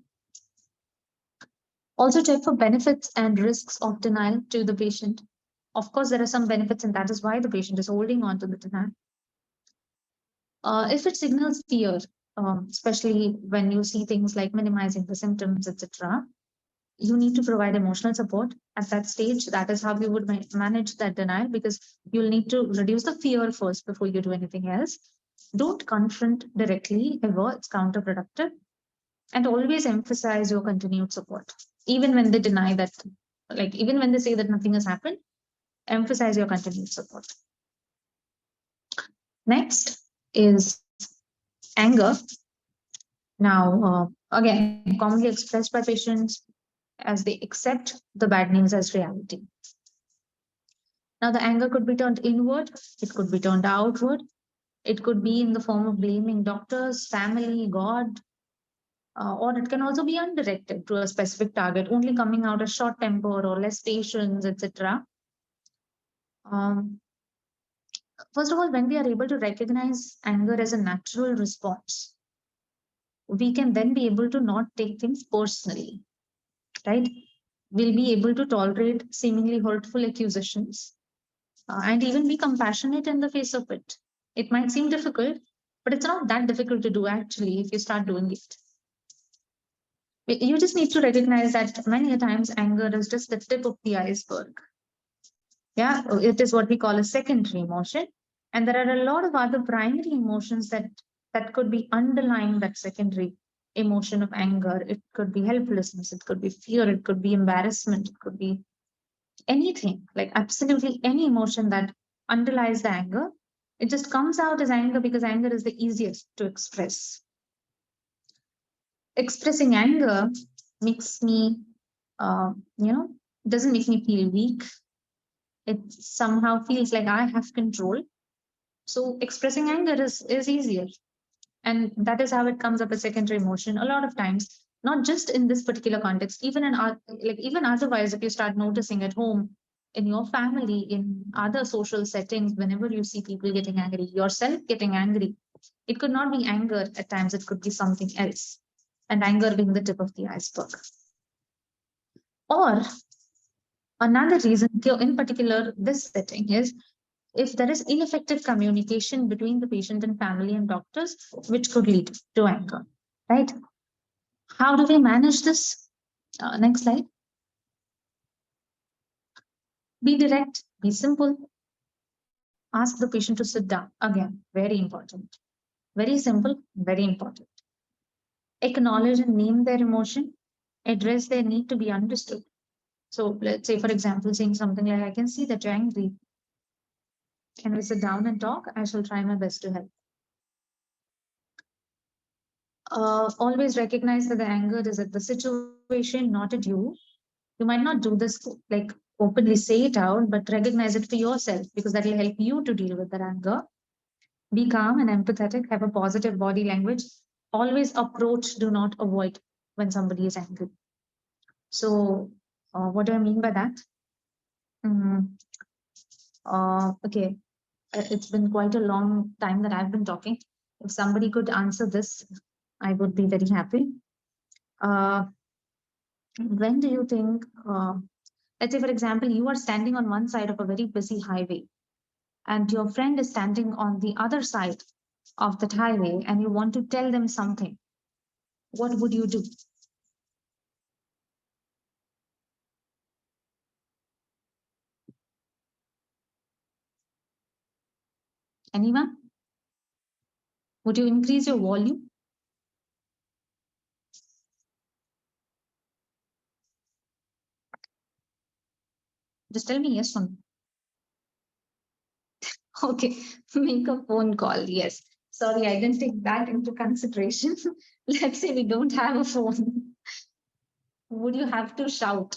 Also check for benefits and risks of denial to the patient. Of course, there are some benefits, and that is why the patient is holding on to the denial. If it signals fear, especially when you see things like minimizing the symptoms, etc., you need to provide emotional support at that stage. That is how you would manage that denial, because you'll need to reduce the fear first before you do anything else. Don't confront directly ever, it's counterproductive. And always emphasize your continued support. Even when they deny that, like even when they say that nothing has happened, emphasize your continued support. Next is anger. Now, again, commonly expressed by patients as they accept the bad news as reality. Now, the anger could be turned inward, it could be turned outward, it could be in the form of blaming doctors, family, God, or it can also be undirected to a specific target, only coming out as short temper or less patience, etc. First of all, when we are able to recognize anger as a natural response, we can then be able to not take things personally, right? We'll be able to tolerate seemingly hurtful accusations and even be compassionate in the face of it. It might seem difficult, but it's not that difficult to do actually if you start doing it. You just need to recognize that many times anger is just the tip of the iceberg. Yeah, it is what we call a secondary emotion. And there are a lot of other primary emotions that could be underlying that secondary emotion of anger. It could be helplessness, it could be fear, it could be embarrassment, it could be anything, like absolutely any emotion that underlies the anger. It just comes out as anger because anger is the easiest to express. Expressing anger makes me, doesn't make me feel weak. It somehow feels like I have control. So expressing anger is easier. And that is how it comes up as secondary emotion a lot of times, not just in this particular context, even in even otherwise, if you start noticing at home, in your family, in other social settings, whenever you see people getting angry, yourself getting angry, it could not be anger at times, it could be something else. And anger being the tip of the iceberg. Or another reason, in particular, this setting is if there is ineffective communication between the patient and family and doctors, which could lead to anger, right? How do we manage this? Next slide. Be direct, be simple. Ask the patient to sit down. Again, very important. Very simple, very important. Acknowledge and name their emotion. Address their need to be understood. So let's say, for example, saying something like, I can see that you're angry. Can we sit down and talk? I shall try my best to help. Always recognize that the anger is at the situation, not at you. You might not do this like openly say it out, but recognize it for yourself, because that will help you to deal with that anger. Be calm and empathetic, have a positive body language. Always approach, do not avoid when somebody is angry. So what do I mean by that? Okay, it's been quite a long time that I've been talking. If somebody could answer this, I would be very happy. When do you think Let's say, for example, you are standing on one side of a very busy highway and your friend is standing on the other side of that highway and you want to tell them something. What would you do? Anyone? Would you increase your volume? Just tell me yes or no. Okay, make a phone call. Yes. Sorry, I didn't take that into consideration. Let's say we don't have a phone. Would you have to shout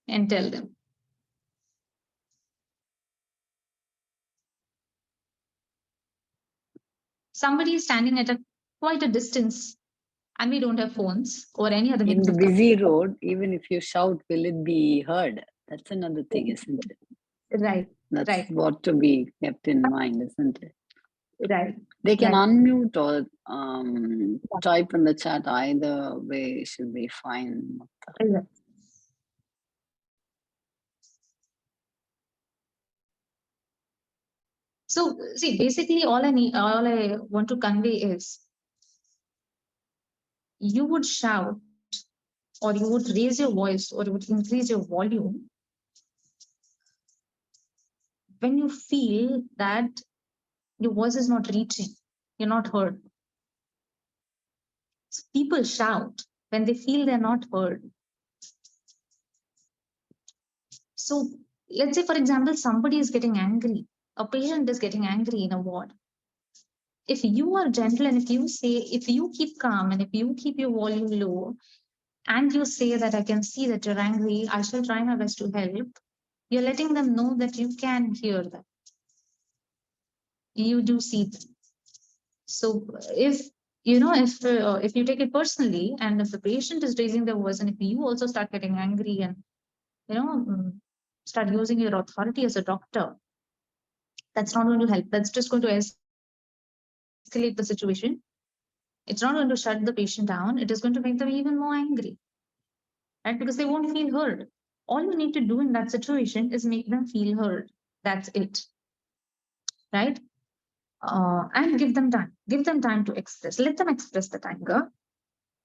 and tell them? Somebody is standing at quite a distance and we don't have phones or any other In means the of busy road, even if you shout, will it be heard? That's another thing, isn't it? Right, That's right, what to be kept in mind, isn't it? right. They can Right. unmute or type in the chat. Either way should be fine. Right. So see, basically all I want to convey is you would shout or you would raise your voice or you would increase your volume when you feel that your voice is not reaching, you're not heard. So people shout when they feel they're not heard. So let's say, for example, somebody is getting angry, a patient is getting angry in a ward. If you are gentle and if you keep calm and if you keep your volume low and you say that I can see that you're angry, I shall try my best to help, you're letting them know that you can hear them. You do see them. So if you take it personally and if the patient is raising their voice and if you also start getting angry and start using your authority as a doctor, that's not going to help. That's just going to escalate the situation. It's not going to shut the patient down. It is going to make them even more angry, right? Because they won't feel heard. All you need to do in that situation is make them feel heard. That's it, right? And give them time. Give them time to express. Let them express that anger.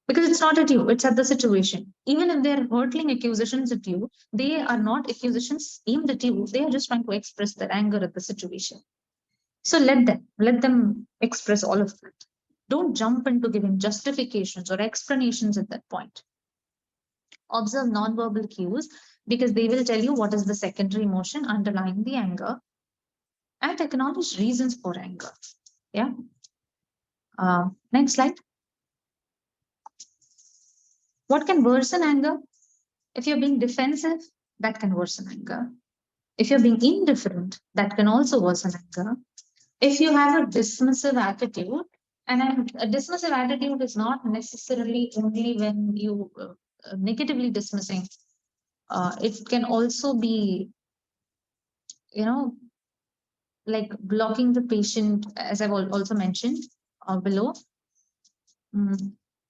Because it's not at you, it's at the situation. Even if they're hurtling accusations at you, they are not accusations aimed at you. They are just trying to express their anger at the situation. So let them express all of that. Don't jump into giving justifications or explanations at that point. Observe nonverbal cues because they will tell you what is the secondary emotion underlying the anger and acknowledge reasons for anger. Yeah. Next slide. What can worsen anger? If you're being defensive, that can worsen anger. If you're being indifferent, that can also worsen anger. If you have a dismissive attitude, and a dismissive attitude is not necessarily only when you negatively dismissing. It can also be, like blocking the patient, as I've also mentioned below,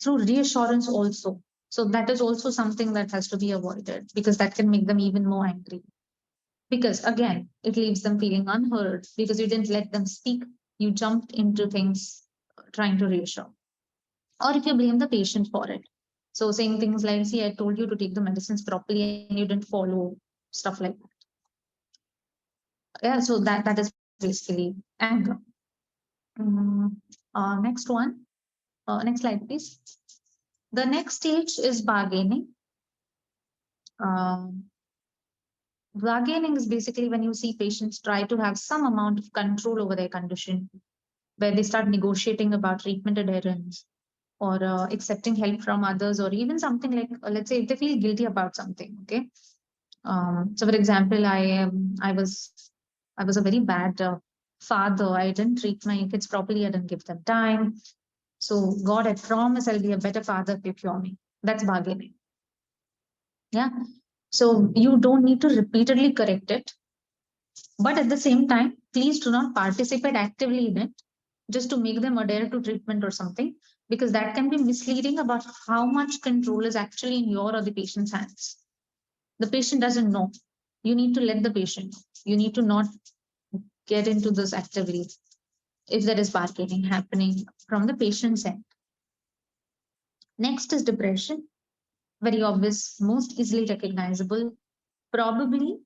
through reassurance also. So that is also something that has to be avoided because that can make them even more angry. Because again, it leaves them feeling unheard because you didn't let them speak. You jumped into things trying to reassure. Or if you blame the patient for it. So saying things like, see, I told you to take the medicines properly and you didn't follow, stuff like that. Yeah, so that is basically anger. Next one. Next slide, please. The next stage is bargaining. Bargaining is basically when you see patients try to have some amount of control over their condition, where they start negotiating about treatment adherence or accepting help from others, or even something like, let's say, if they feel guilty about something. Okay. So, for example, I was a very bad father. I didn't treat my kids properly. I didn't give them time. So, God, I promise I'll be a better father if you cure me. That's bargaining. Yeah. So you don't need to repeatedly correct it. But at the same time, please do not participate actively in it just to make them adhere to treatment or something, because that can be misleading about how much control is actually in your or the patient's hands. The patient doesn't know. you need to let the patient, you need to not get into this activity if there is bargaining happening from the patient's end. Next is depression, very obvious, most easily recognizable. Probably,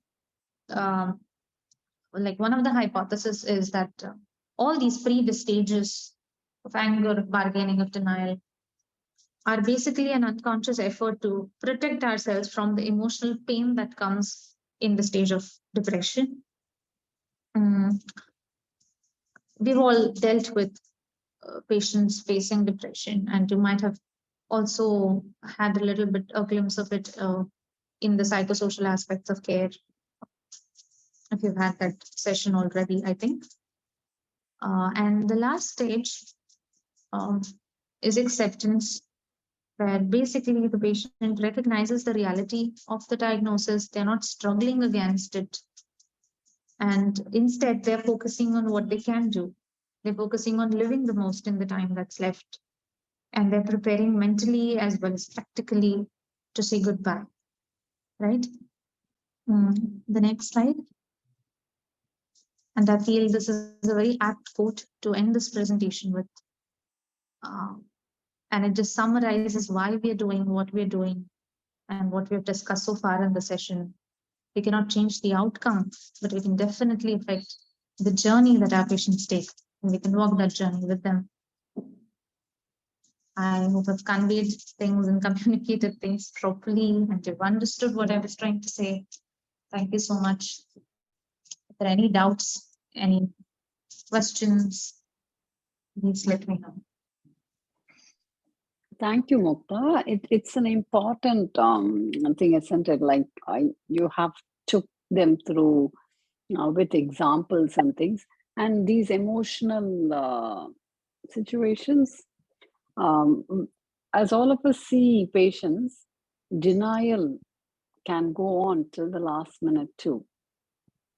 like one of the hypotheses is that all these previous stages of anger, of bargaining, of denial are basically an unconscious effort to protect ourselves from the emotional pain that comes in the stage of depression. We've all dealt with patients facing depression, and you might have also had a little bit a glimpse of it in the psychosocial aspects of care, if you've had that session already, I think. And the last stage is acceptance, where basically the patient recognizes the reality of the diagnosis. They're not struggling against it. And instead, they're focusing on what they can do. They're focusing on living the most in the time that's left. And they're preparing mentally as well as practically to say goodbye, right? The next slide. And I feel this is a very apt quote to end this presentation with. And it just summarizes why we are doing what we're doing and what we've discussed so far in the session. We cannot change the outcome, but we can definitely affect the journey that our patients take, and we can walk that journey with them. I hope I've conveyed things and communicated things properly, and you've understood what I was trying to say. Thank you so much. If there are any doubts, any questions, please let me know. Thank you, Mukta. It's an important thing, isn't it? Like you have took them through with examples and things, and these emotional situations. As all of us see patients, denial can go on till the last minute too.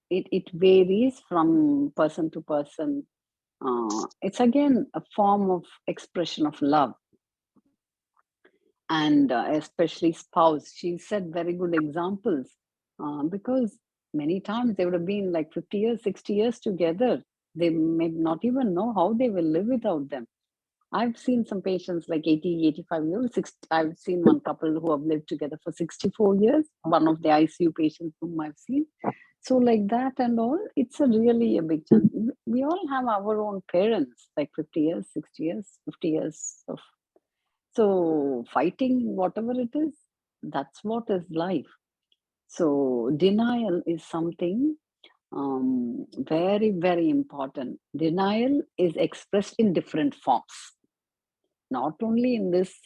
It varies from person to person. It's again a form of expression of love. And especially spouse. She said very good examples because many times they would have been like 50 years, 60 years together. They may not even know how they will live without them. I've seen some patients like 80, 85 years. I've seen one couple who have lived together for 64 years, one of the ICU patients whom I've seen. So like that and all, it's really a big chance. We all have our own parents, like 50 years, 60 years, 50 years of. So fighting whatever it is, that's what is life. So denial is something very, very important. Denial is expressed in different forms. Not only in this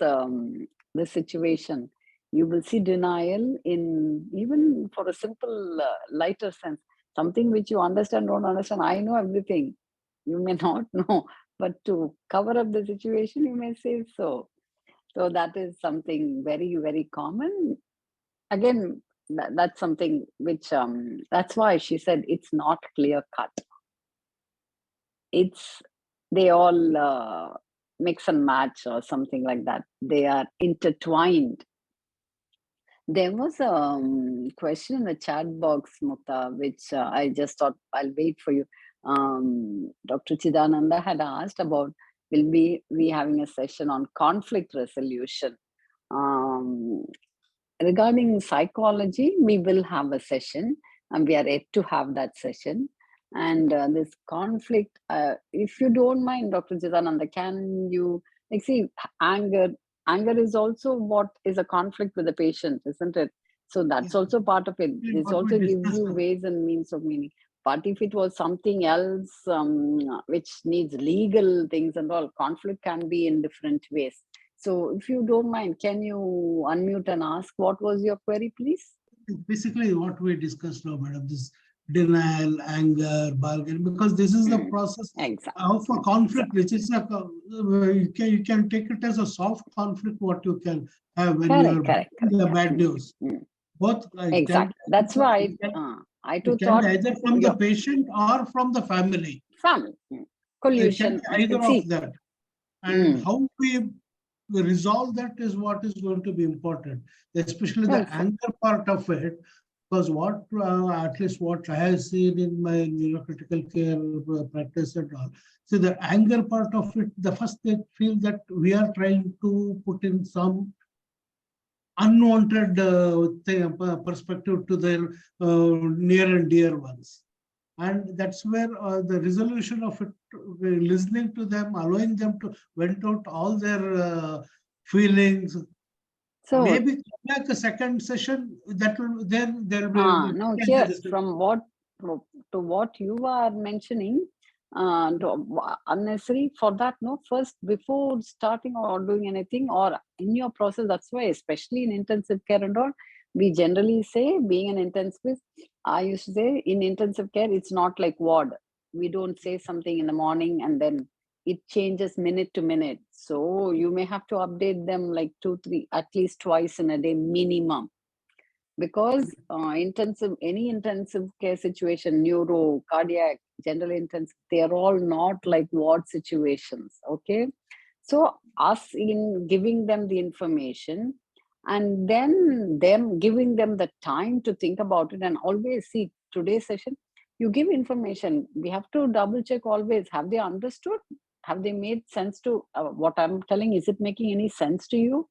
situation, you will see denial in even for a simple lighter sense, something which you understand, don't understand. I know everything. You may not know, but to cover up the situation, you may say so. So that is something very, very common. Again, that's something which, that's why she said it's not clear cut. They all mix and match or something like that. They are intertwined. There was a question in the chat box, Mukta, which I just thought I'll wait for you. Dr. Chidananda had asked about, will we having a session on conflict resolution? Regarding psychology, we will have a session, and we are yet to have that session. And this conflict, if you don't mind, Dr. Chidananda, can you see anger is also what is a conflict with the patient, isn't it? So that's also part of it. This also gives you ways and means of meaning. But if it was something else which needs legal things and all, conflict can be in different ways. So if you don't mind, can you unmute and ask what was your query, please? Basically what we discussed now, madam, this denial, anger, bargaining, because this is the process of a conflict, which is you can take it as a soft conflict, what you can have when you are the bad news. Both exactly. That's why I too thought either from the patient or from the family. Collusion. Either of that. And how we resolve that is what is going to be important, especially the anger part of it. Because what, at least what I have seen in my neurocritical care practice and all, so the anger part of it, the first they feel that we are trying to put in some unwanted perspective to their near and dear ones. And that's where the resolution of it, listening to them, allowing them to vent out all their feelings. So maybe like a second session, that will then there will be no, here from what you are mentioning, unnecessary for that. No, first before starting or doing anything or in your process, that's why especially in intensive care and all, we generally say, being an intensivist, I used to say in intensive care it's not like ward. We don't say something in the morning and then it changes minute to minute, so you may have to update them like 2-3 at least twice in a day minimum, because any intensive care situation, neuro, cardiac, general intensive, they are all not like ward situations. Okay, so us in giving them the information and then them giving them the time to think about it, and always see today's session, you give information, we have to double check always, have they understood, have they made sense to what I'm telling, is it making any sense to you?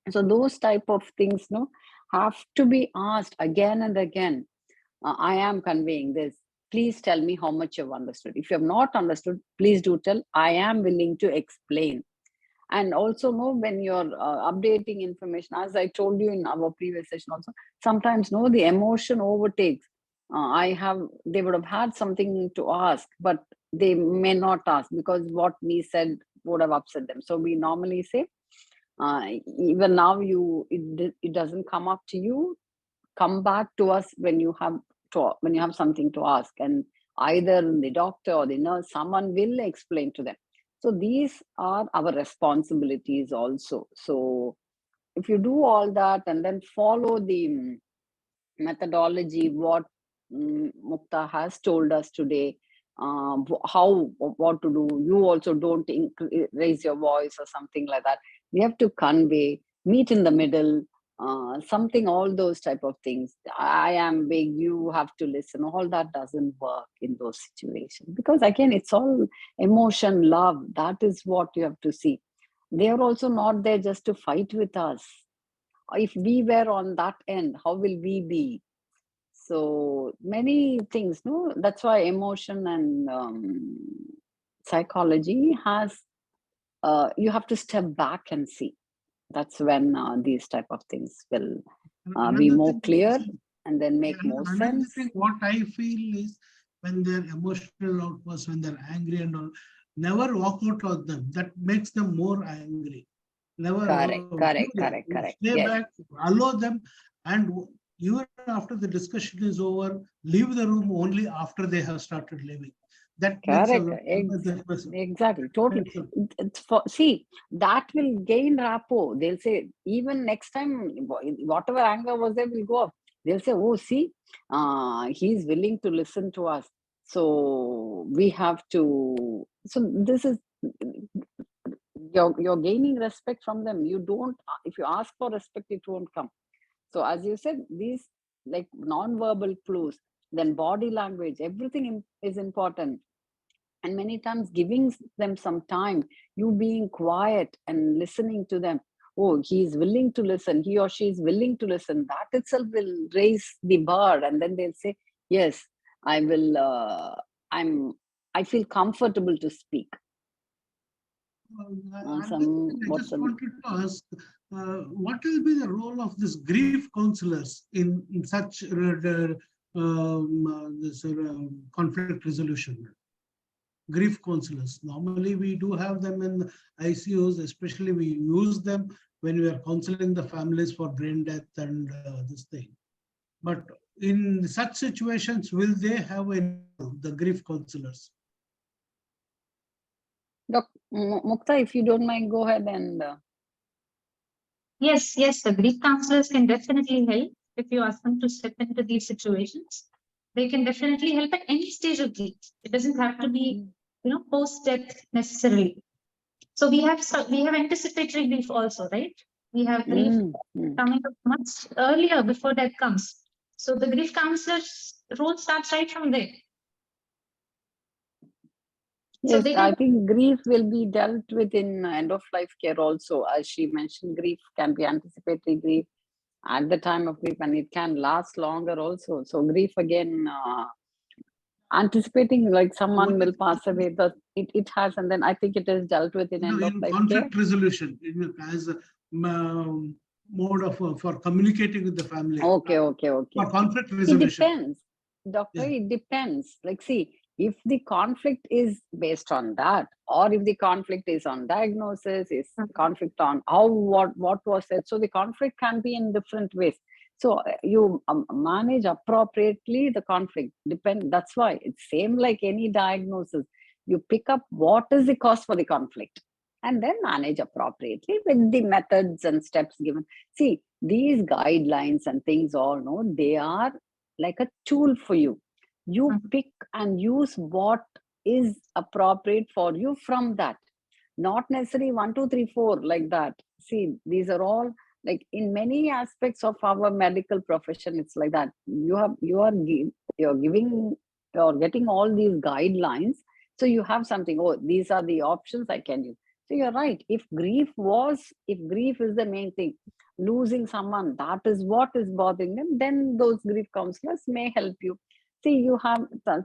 So those type of things, no, have to be asked again and again. I am conveying this, please tell me how much you've understood. If you have not understood, please do tell, I am willing to explain. And also know when you're updating information, as I told you in our previous session also, sometimes no, the emotion overtakes. They would have had something to ask, but they may not ask because what we said would have upset them. So we normally say, even now it doesn't come up to you, come back to us when you have something to ask, and either the doctor or the nurse, someone will explain to them. So these are our responsibilities also. So if you do all that and then follow the methodology, what Mukta has told us today, what to do, you also don't raise your voice or something like that. We have to convey, meet in the middle, something, all those type of things. I am big, you have to listen. All that doesn't work in those situations, because again, it's all emotion, love. That is what you have to see. They are also not there just to fight with us. If we were on that end, how will we be? So many things, no? That's why emotion and psychology has, you have to step back and see. That's when these type of things will be more clear and then make more sense. What I feel is, when they're emotional outbursts, when they're angry and all, never walk out of them. That makes them more angry. Never. Correct. Stay Yes. back, allow them, and even after the discussion is over, leave the room only after they have started leaving. That correct. Exactly. Totally. See, that will gain rapport. They'll say, even next time, whatever anger was there will go off. They'll say, oh, see, he's willing to listen to us. So we have to. So this is, you're gaining respect from them. You don't, if you ask for respect, it won't come. So as you said, these like non-verbal clues, then body language, everything is important. And many times giving them some time, you being quiet and listening to them. Oh, he is willing to listen, he or she is willing to listen. That itself will raise the bar, and then they'll say, yes, I will, I feel comfortable to speak. I just wanted to ask, what will be the role of this grief counselors in such this conflict resolution? Grief counselors. Normally, we do have them in ICUs, especially we use them when we are counseling the families for brain death and this thing. But in such situations, will they have the grief counselors? Mukta, if you don't mind, go ahead and. Yes, the grief counselors can definitely help if you ask them to step into these situations. They can definitely help at any stage of grief. It doesn't have to be, post-death necessarily. So we have anticipatory grief also, right? We have grief coming up much earlier before death comes. So the grief counselor's role starts right from there. Yes, so I think grief will be dealt with in end-of-life care also. As she mentioned, grief can be anticipatory grief at the time of grief, and it can last longer also. So grief again, anticipating like someone will pass away, it has, and then I think it is dealt with in end-of-life conflict care. resolution as a mode of for communicating with the family. Okay. For conflict resolution. It depends, doctor. Yeah. It depends. Like, see, if the conflict is based on that, or if the conflict is on diagnosis, is conflict on what was said. So the conflict can be in different ways. So you manage appropriately the conflict. That's why it's same like any diagnosis. You pick up what is the cause for the conflict, and then manage appropriately with the methods and steps given. See, these guidelines and things all, no, they are like a tool for you. You pick and use what is appropriate for you from that. Not necessarily 1, 2, 3, 4 like that. See, these are all like in many aspects of our medical profession. It's like that. You're getting all these guidelines. So you have something. Oh, these are the options I can use. So you're right. If grief is the main thing, losing someone, that is what is bothering them, then those grief counselors may help you. See,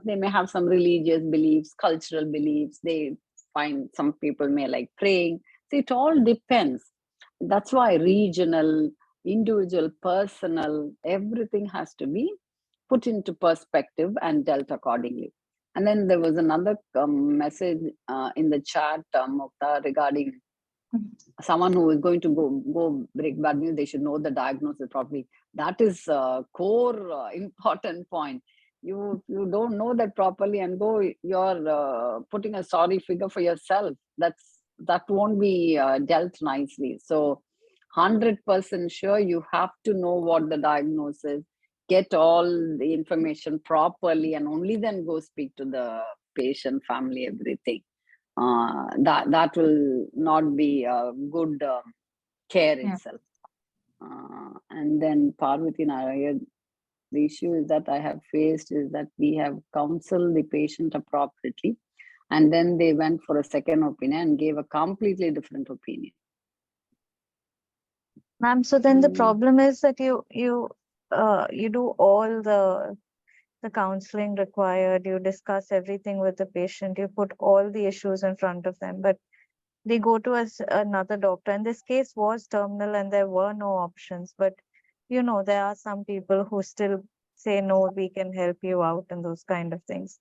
they may have some religious beliefs, cultural beliefs. They find some people may like praying. So it all depends. That's why regional, individual, personal, everything has to be put into perspective and dealt accordingly. And then there was another message in the chat, Mukta, regarding someone who is going to go break bad news. They should know the diagnosis properly. That is a core important point. You don't know that properly and you're putting a sorry figure for yourself. That won't be dealt nicely. So 100% sure you have to know what the diagnosis, get all the information properly, and only then go speak to the patient, family, everything. That will not be a good care itself. And then Parvati Narayana, the issue is that I have faced is that we have counseled the patient appropriately, and then they went for a second opinion and gave a completely different opinion. Ma'am, so then the problem is that you do all the counseling required, you discuss everything with the patient, you put all the issues in front of them, but they go to another doctor. And this case was terminal and there were no options, but there are some people who still say, no, we can help you out and those kind of things.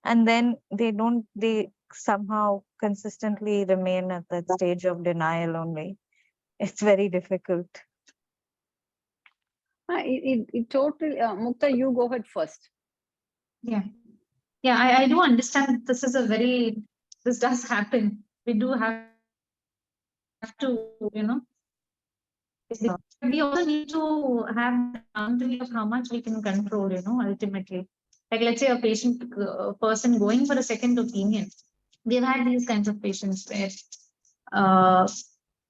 And then they somehow consistently remain at that stage of denial only. It's very difficult. It totally, Mukta, you go ahead first. Yeah, I do understand this does happen. We do have to, we also need to have the boundary of how much we can control, ultimately. Like, let's say a person going for a second opinion. We've had these kinds of patients where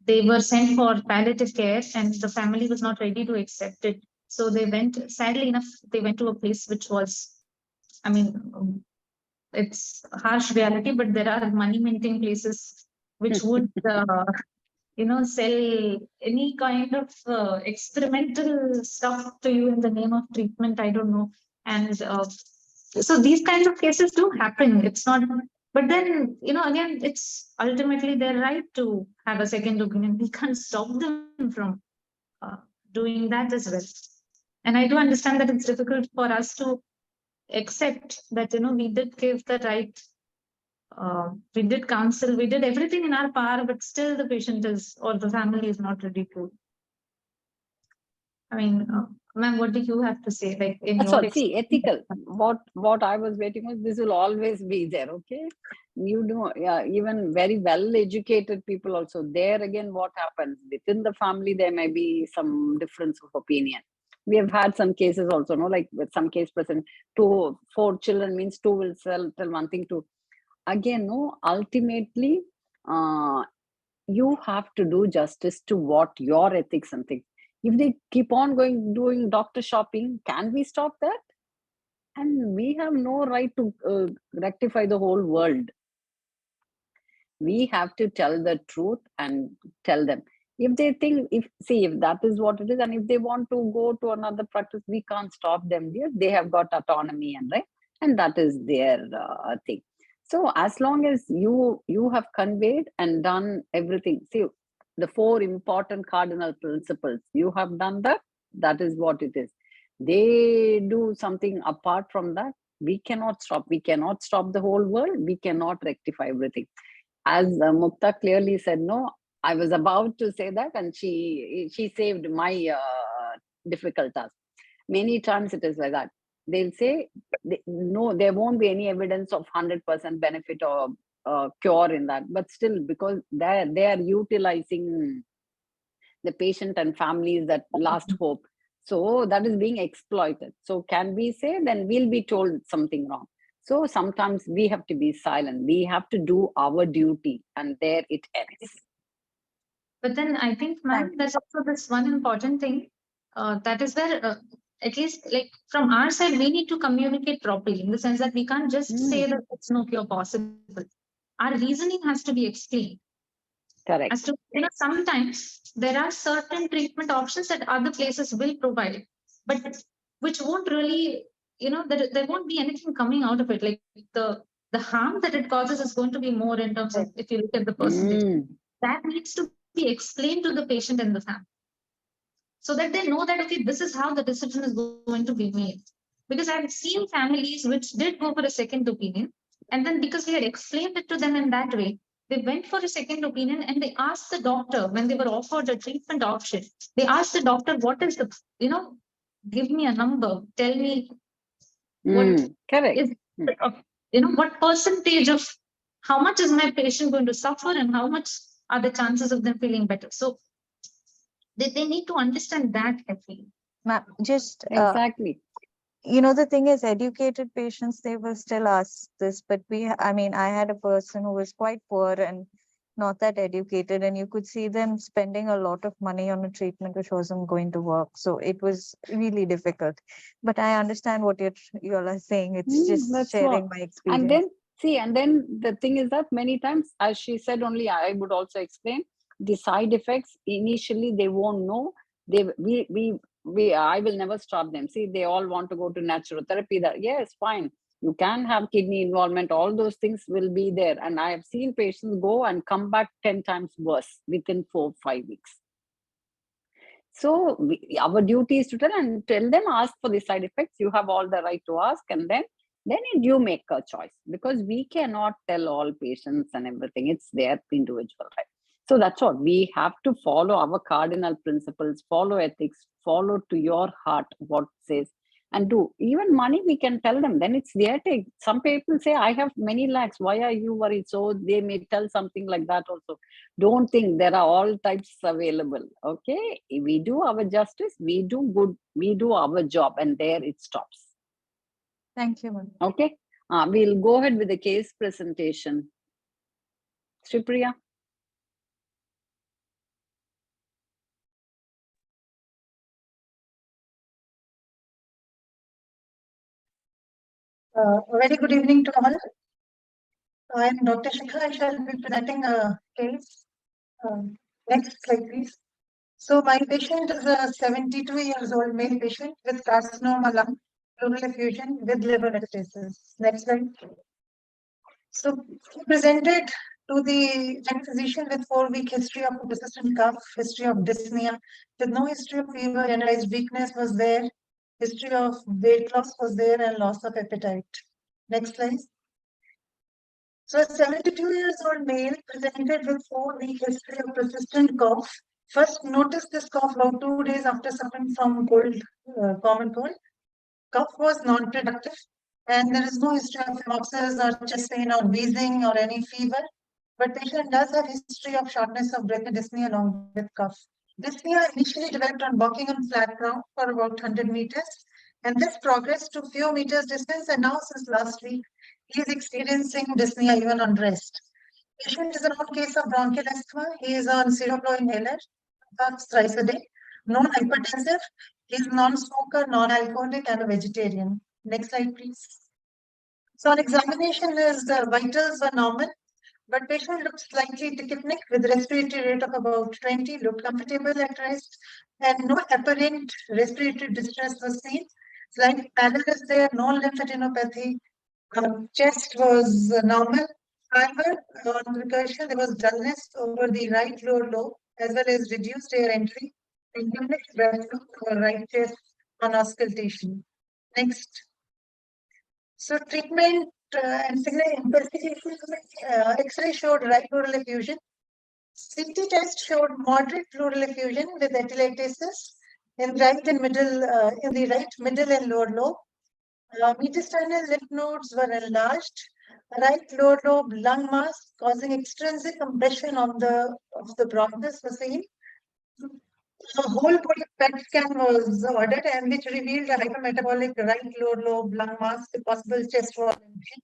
they were sent for palliative care and the family was not ready to accept it. So sadly enough, they went to a place which was, it's harsh reality, but there are money minting places which would, sell any kind of experimental stuff to you in the name of treatment. I don't know. And so these kinds of cases do happen. It's not, but then, again, it's ultimately their right to have a second opinion. We can't stop them from doing that as well. And I do understand that it's difficult for us to accept that, we did give the right, we did counsel, we did everything in our power, but still the patient or the family is not ready to. Ma'am, what do you have to say? Like, in your see, ethical. What I was waiting was, this will always be there. Okay, even very well educated people also there. Again, what happens within the family, there may be some difference of opinion. We have had some cases also, like with some case present, 4 children means 2 will tell one thing to. Again, ultimately, you have to do justice to what your ethics and things. If they keep on doing doctor shopping, can we stop that? And we have no right to rectify the whole world. We have to tell the truth and tell them. If they think, if that is what it is, and if they want to go to another practice, we can't stop them. Yes, they have got autonomy, and right, and that is their thing. So as long as you have conveyed and done everything, see, the 4 important cardinal principles, you have done that. That is what it is. They do something apart from that, we cannot stop. We cannot stop the whole world. We cannot rectify everything. As Mukta clearly said, no, I was about to say that, and she saved my difficult task. Many times it is like that. They'll say, no, there won't be any evidence of 100% benefit or cure in that. But still, because they are utilizing the patient and families, that last hope. So that is being exploited. So can we say, then we'll be told something wrong. So sometimes we have to be silent. We have to do our duty, and there it ends. But then I think, ma'am, there's also this one important thing. That is where, at least like from our side, we need to communicate properly, in the sense that we can't just say that it's no cure possible. Our reasoning has to be explained. Correct. As to, sometimes there are certain treatment options that other places will provide, but which won't really, there won't be anything coming out of it. Like the harm that it causes is going to be more in terms of, if you look at the percentage. That needs to be explained to the patient and the family, so that they know that, okay, this is how the decision is going to be made. Because I've seen families which did go for a second opinion, and then because we had explained it to them in that way, they went for a second opinion, and they asked the doctor, when they were offered a treatment option, they asked the doctor, what is the, give me a number, tell me what correct. is, what percentage of how much is my patient going to suffer, and how much are the chances of them feeling better. So they need to understand that, I feel. Just exactly. The thing is, educated patients, they will still ask this, but I had a person who was quite poor and not that educated, and you could see them spending a lot of money on a treatment which wasn't going to work. So it was really difficult. But I understand what you all are saying. It's just sharing my experience. And then the thing is that many times, as she said, only I would also explain the side effects. Initially, they won't know. I will never stop them. See, they all want to go to naturotherapy. That, yes, fine. You can have kidney involvement. All those things will be there. And I have seen patients go and come back 10 times worse within 4-5 weeks. So our duty is to tell them, ask for the side effects. You have all the right to ask, and then you make a choice, because we cannot tell all patients and everything. It's their individual right. So that's what we have to follow, our cardinal principles, follow ethics, follow to your heart what says, and do. Even money, we can tell them, then it's their take. Some people say, I have many lakhs, why are you worried? So they may tell something like that also. Don't think there are all types available. Okay, we do our justice, we do good, we do our job, and there it stops. Thank you, ma'am. Okay, we'll go ahead with the case presentation. Shripriya. A very good evening to all. I am Dr. Shikha. I shall be presenting a case. Next slide, please. So my patient is a 72 years old male patient with carcinoma lung, pleural effusion with liver metastasis. Next slide. So he presented to the general physician with 4-week history of persistent cough, history of dyspnea, with no history of fever. Generalized weakness was there. History of weight loss was there, and loss of appetite. Next slide. So a 72 years old male presented with 4-week history of persistent cough. First noticed this cough about 2 days after suffering from cold, common cold. Cough was non-productive, and there is no history of phimosis or chest pain or wheezing or any fever. But patient does have history of shortness of breath and dyspnea along with cough. Dyspnea initially developed on walking on flat ground for about 100 meters, and this progressed to few meters distance, and now since last week, he is experiencing dyspnea even on rest. Patient is a known case of bronchial asthma. He is on Seroflow inhaler, thrice a day. non-hypertensive, he's non-smoker, non-alcoholic, and a vegetarian. Next slide, please. So on examination, his vitals were normal, but patient looked slightly tachypnic with respiratory rate of about 20, looked comfortable at rest, and no apparent respiratory distress was seen. Slight pallor is there, no lymphadenopathy. Chest was normal. However, on recursion, there was dullness over the right lower lobe, as well as reduced air entry and diminished breath over right chest on auscultation. Next. So treatment and investigation, X-ray showed right pleural effusion. CT test showed moderate pleural effusion with atelectasis in right and middle, in the right, middle, and lower lobe. Mediastinal lymph nodes were enlarged. Right lower lobe lung mass causing extrinsic compression of the bronchus was seen. A whole body PET scan was ordered and which revealed a hypermetabolic right lower lobe lung mass with possible chest wall infection.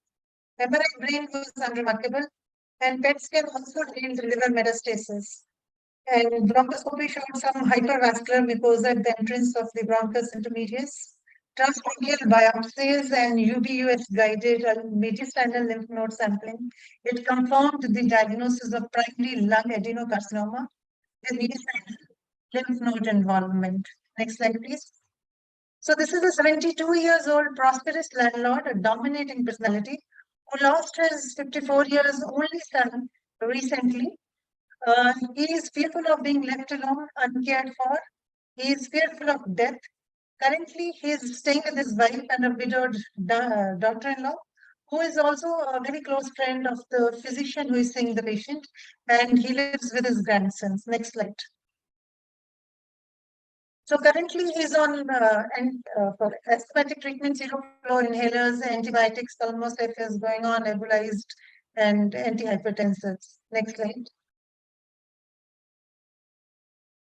MRI brain was unremarkable, and PET scan also revealed liver metastasis. And bronchoscopy showed some hypervascular mucosa at the entrance of the bronchus intermedius. Transbronchial biopsies and UBUS guided mediastinal lymph node sampling. It confirmed the diagnosis of primary lung adenocarcinoma with mediastinal lymph node involvement. Next slide, please. So this is a 72 years old prosperous landlord, a dominating personality, who lost his 54 years only son recently. He is fearful of being left alone, uncared for. He is fearful of death. Currently, he is staying with his wife and a widowed daughter-in-law, who is also a very close friend of the physician who is seeing the patient, and he lives with his grandsons. Next slide. So currently he's on for asthmatic treatment, zero flow inhalers, antibiotics, almost is going on, nebulized, and antihypertensives. Next slide.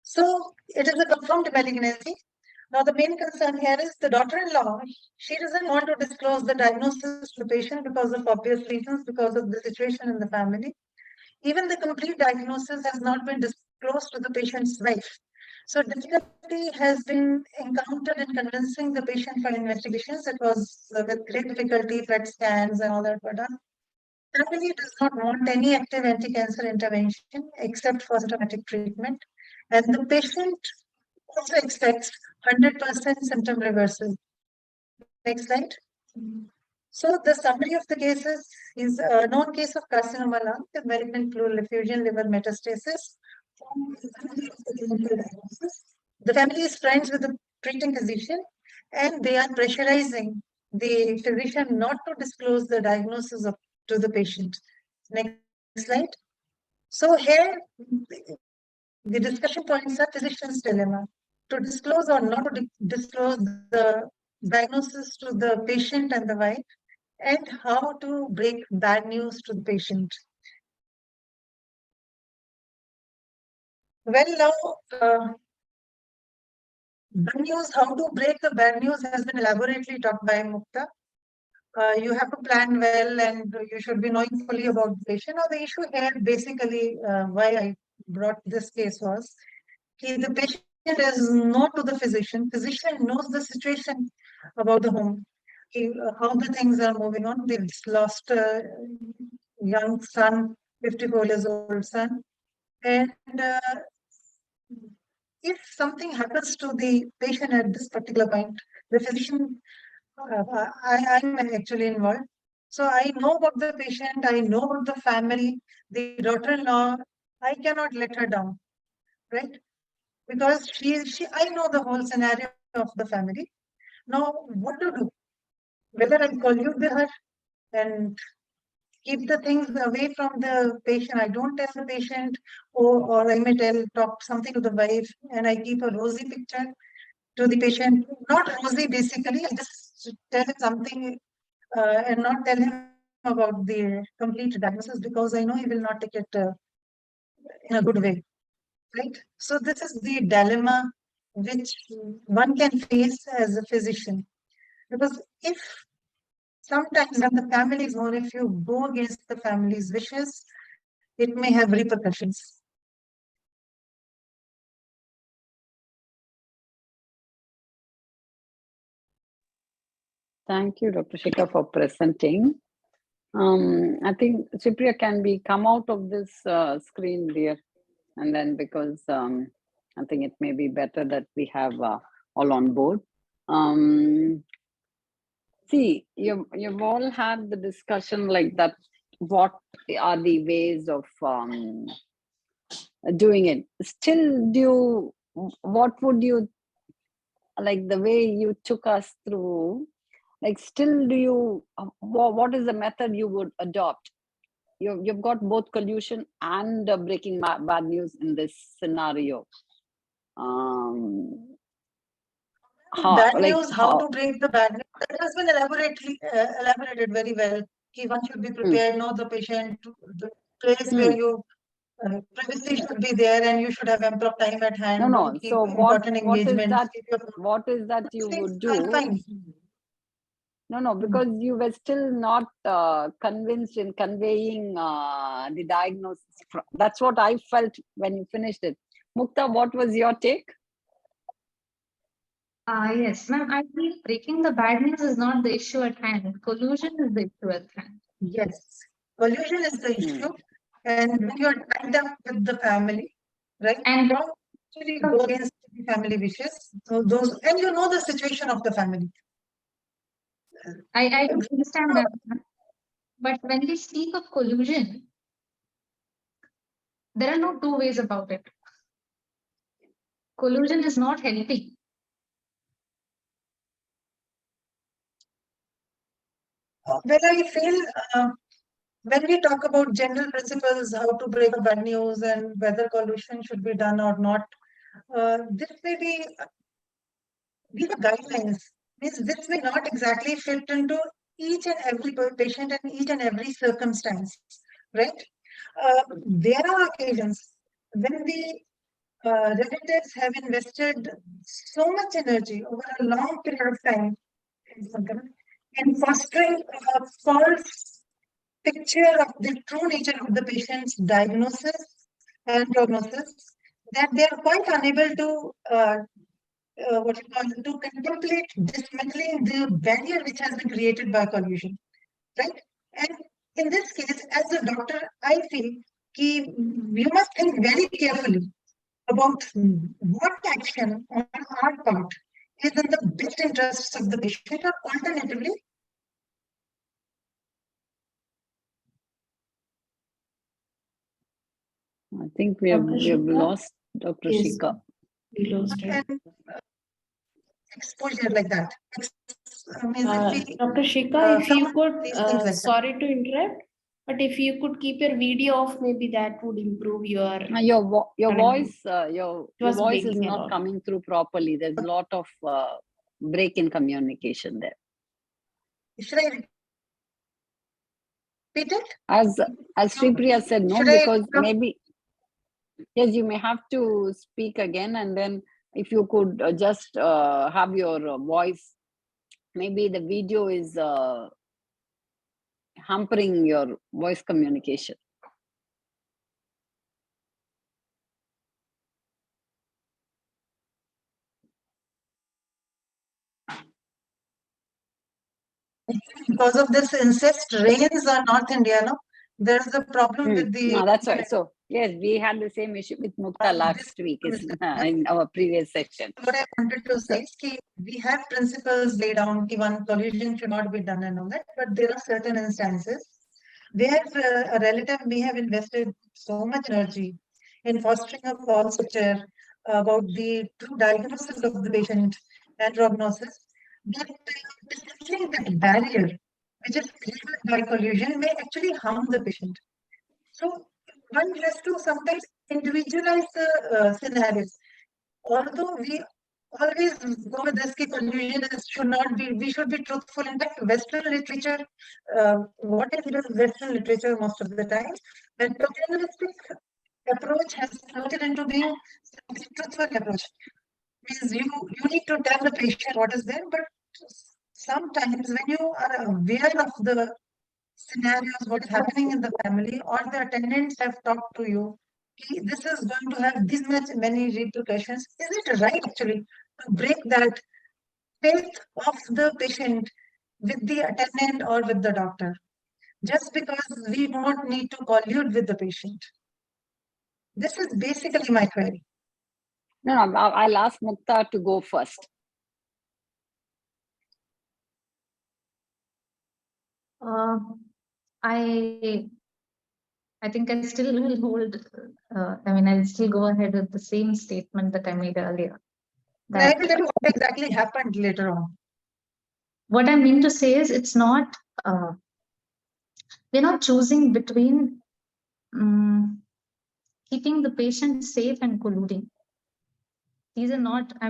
So it is a confirmed malignancy. Now the main concern here is the daughter-in-law. She doesn't want to disclose the diagnosis to the patient because of obvious reasons, because of the situation in the family. Even the complete diagnosis has not been disclosed to the patient's wife. So difficulty has been encountered in convincing the patient for investigations. It was with great difficulty, PET scans and all that were done. Family does not want any active anti-cancer intervention except for symptomatic treatment. And the patient also expects 100% symptom reversal. Next slide. So the summary of the cases is a known case of carcinoma lung with malignant pleural effusion, liver metastasis. The family is friends with the treating physician and they are pressurizing the physician not to disclose the diagnosis to the patient. Next slide. So here, the discussion points are physician's dilemma. To disclose or not to disclose the diagnosis to the patient and the wife, and how to break bad news to the patient. Well, now, bad news, how to break the bad news has been elaborately talked by Mukta. You have to plan well and you should be knowing fully about the patient. Now, the issue here, basically, why I brought this case was, the patient is known to the physician. Physician knows the situation about the home, how the things are moving on. They've lost a young son, 54 years old son. And if something happens to the patient at this particular point, the physician, I'm actually involved. So I know about the patient, I know about the family, the daughter-in-law, I cannot let her down, right? Because I know the whole scenario of the family. Now, what to do? Whether I collude with her and keep the things away from the patient. I don't tell the patient, or I may talk something to the wife, and I keep a rosy picture to the patient. Not rosy, basically. I just tell him something and not tell him about the complete diagnosis because I know he will not take it in a good way. Right? So this is the dilemma which one can face as a physician. Because if sometimes when the family is known, if you go against the family's wishes, it may have repercussions. Thank you, Dr. Shikha, for presenting. I think Supriya can be come out of this screen there, and then because I think it may be better that we have all on board. See, you've all had the discussion like that. What are the ways of doing it? Still, what would you like the way you took us through? Like, still, what is the method you would adopt? You've got both collusion and breaking bad news in this scenario. Bad news, how to break the bad news. That has been elaborated very well. One should be prepared, know the patient, the place where you privacy should be there, and you should have ample time at hand. No. So what is that you things would do? Fine. No, because you were still not convinced in conveying the diagnosis. That's what I felt when you finished it. Mukta, what was your take? Yes, ma'am. I feel breaking the bad news is not the issue at hand. Collusion is the issue at hand. Yes, collusion is the issue, and when you are tied up with the family, right? And don't actually go against the family wishes. So those, and you know the situation of the family. I understand that, but when we speak of collusion, there are no two ways about it. Collusion is not helping. Well, I feel when we talk about general principles, how to break a bad news and whether collusion should be done or not, this may be give guidelines. Means this may not exactly fit into each and every patient and each and every circumstance, right? There are occasions when the relatives have invested so much energy over a long period of time in fostering a false picture of the true nature of the patient's diagnosis and prognosis that they are quite unable to to contemplate dismantling the barrier which has been created by collusion, right? And in this case, as a doctor, I feel you must think very carefully about what action on our part is in the best interests of the patient, or alternatively, I think we have lost Dr. Shikha. We lost her. Exposure like that. Dr. Shikha, if you could, sorry to interrupt, but if you could keep your video off, maybe that would improve your voice. Your voice is not coming through properly. There's a lot of break in communication there. Should I repeat it? As Sripriya said, no, because maybe yes, you may have to speak again, and then if you could just have your voice. Maybe the video is hampering your voice communication. Because of this incest reigns on North India, no? There's a problem with the... No, that's right. So, yes, we had the same issue with Mukta last week in our previous section. What I wanted to say is that we have principles laid down, one collusion should not be done and all that, but there are certain instances where a relative may have invested so much energy in fostering a false picture about the true diagnosis of the patient and prognosis, that that barrier which is created by collusion may actually harm the patient. So one has to sometimes individualize the scenarios. Although we always go with this collusion should not be, we should be truthful. In fact, Western literature, what is Western literature most of the time, the paternalistic approach has floated into being a truthful approach. Means you need to tell the patient what is there, but sometimes when you are aware of the scenarios, what is happening in the family, or the attendants have talked to you, this is going to have this much many repercussions. Is it right actually to break that faith of the patient with the attendant or with the doctor, just because we don't need to collude with the patient. This is basically my query. No, I'll ask Mukta to go first. I think I still will hold, I'll still go ahead with the same statement that I made earlier. I will tell you what exactly happened later on. What I mean to say is it's not, we're not choosing between keeping the patient safe and colluding. These are not, I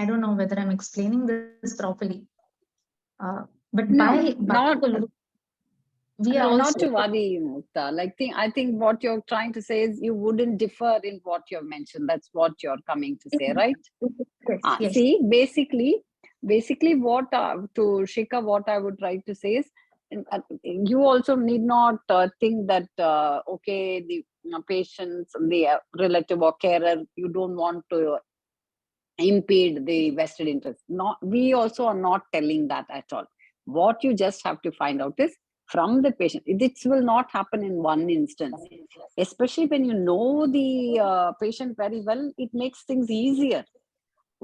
don't know whether I'm explaining this properly. But No, we are also not to worry, Mukta. I think what you're trying to say is you wouldn't differ in what you've mentioned. That's what you're coming to say, right? Yes. See, basically, what to Shika, what I would try to say is, you also need not think that okay, the patients, the relative or carer, you don't want to impede the vested interest. We also are not telling that at all. What you just have to find out is from the patient. This will not happen in one instance, especially when you know the patient very well. It makes things easier.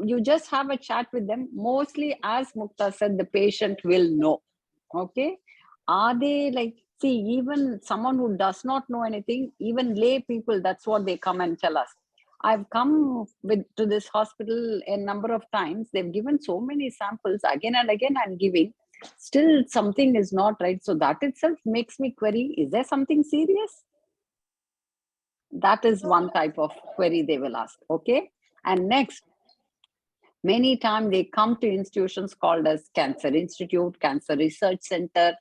You just have a chat with them. Mostly, as Mukta said, the patient will know. Okay, are they see, even someone who does not know anything, even lay people, that's what they come and tell us. I've come to this hospital a number of times. They've given so many samples again and again. I'm giving, still something is not right. So that itself makes me query: is there something serious? That is one type of query they will ask. Okay, and next, many times they come to institutions called as Cancer Institute, Cancer Research Center,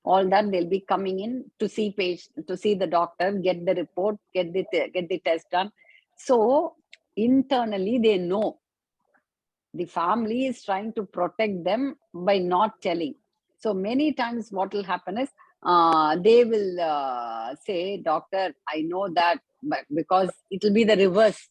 all that. They'll be coming in to see the doctor, get the report, get the test done. So internally they know the family is trying to protect them by not telling. So many times what will happen is they will say, doctor, I know that, but because it will be the reverse.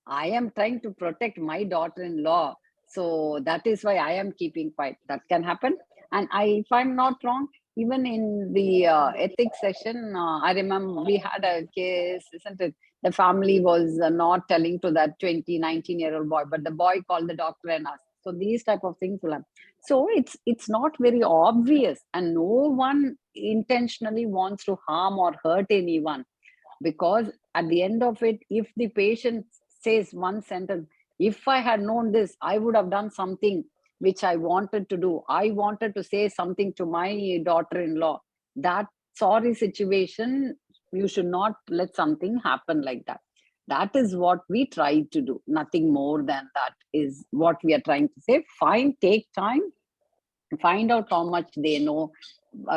I am trying to protect my daughter-in-law. So that is why I am keeping quiet. That can happen. And if I'm not wrong, even in the ethics session, I remember we had a case, isn't it? The family was not telling to that 19-year-old boy, but the boy called the doctor and asked. So these type of things will happen. So it's not very obvious, and no one intentionally wants to harm or hurt anyone. Because at the end of it, if the patient says one sentence, if I had known this, I would have done something which I wanted to do. I wanted to say something to my daughter-in-law. That sorry situation, you should not let something happen like that. That is what we try to do. Nothing more than that is what we are trying to say. Fine, take time, find out how much they know.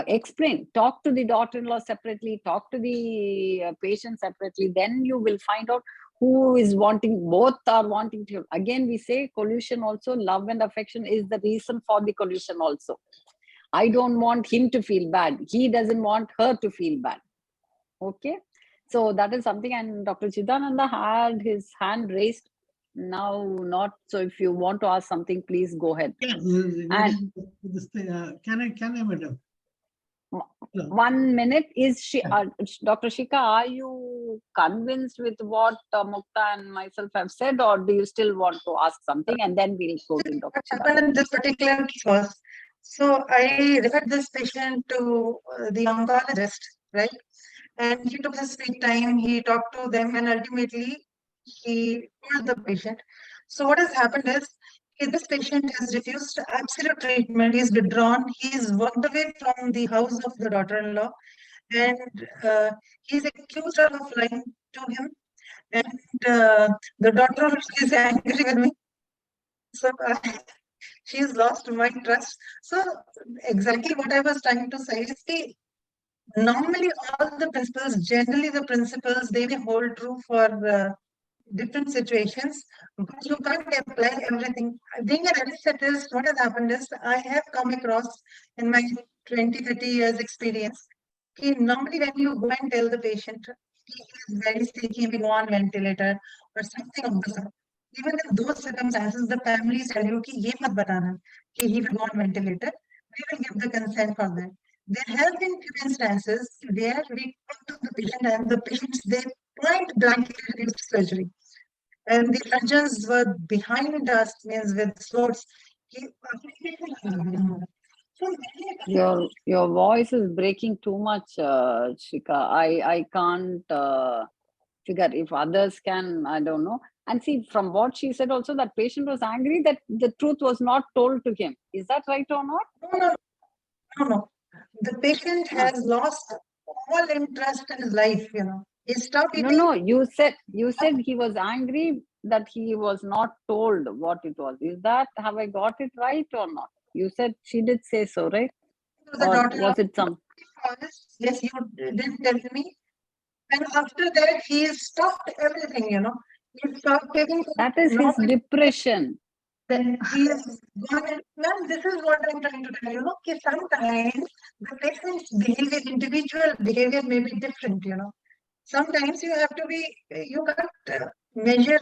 Explain, talk to the daughter-in-law separately, talk to the patient separately. Then you will find out who is wanting, both are wanting to. Again, we say collusion also, love and affection is the reason for the collusion also. I don't want him to feel bad. He doesn't want her to feel bad. Okay. So that is something. And Dr. Chidananda had his hand raised. Now not. So if you want to ask something, please go ahead. Yeah, and can I, madam? 1 minute. Is she, Dr. Shika, are you convinced with what Mukta and myself have said, or do you still want to ask something? And then we'll go to Dr. Shika. In this particular case, so I referred this patient to the oncologist, right? And he took his sweet time, he talked to them, and ultimately he told the patient. So what has happened is, this patient has refused absolute treatment. He's withdrawn. He's walked away from the house of the daughter-in-law, and he's accused her of lying to him. And the daughter is angry with me. So she's lost my trust. So exactly what I was trying to say is, normally all the principles, generally the principles, they may hold true for different situations, but you can't apply everything. Being an anesthetist, what has happened is, I have come across in my 20-30 years experience, normally when you go and tell the patient he is very sick, he will go on ventilator or something of the sort, even in those circumstances, the family said, "Okay, ye mat batana ki he will go on ventilator. We will give the consent for that." There have been few instances where we talk to the patient and the patients, they point blankly refused surgery. And the surgeons were behind us, means with swords. Your voice is breaking too much, Shika. I can't figure if others can, I don't know. And see, from what she said also, that patient was angry that the truth was not told to him. Is that right or not? No. The patient has lost all interest in his life, He stopped eating. No, you said he was angry that he was not told what it was. Is that, have I got it right or not? You said she did say so, right? Or was it some? Yes, you didn't tell me. And after that, he stopped everything, He stopped taking. That is his depression. Then he is gone. Ma'am, this is what I'm trying to tell you. Sometimes the patient's behavior, individual behavior may be different, Sometimes you have to be, you can't measure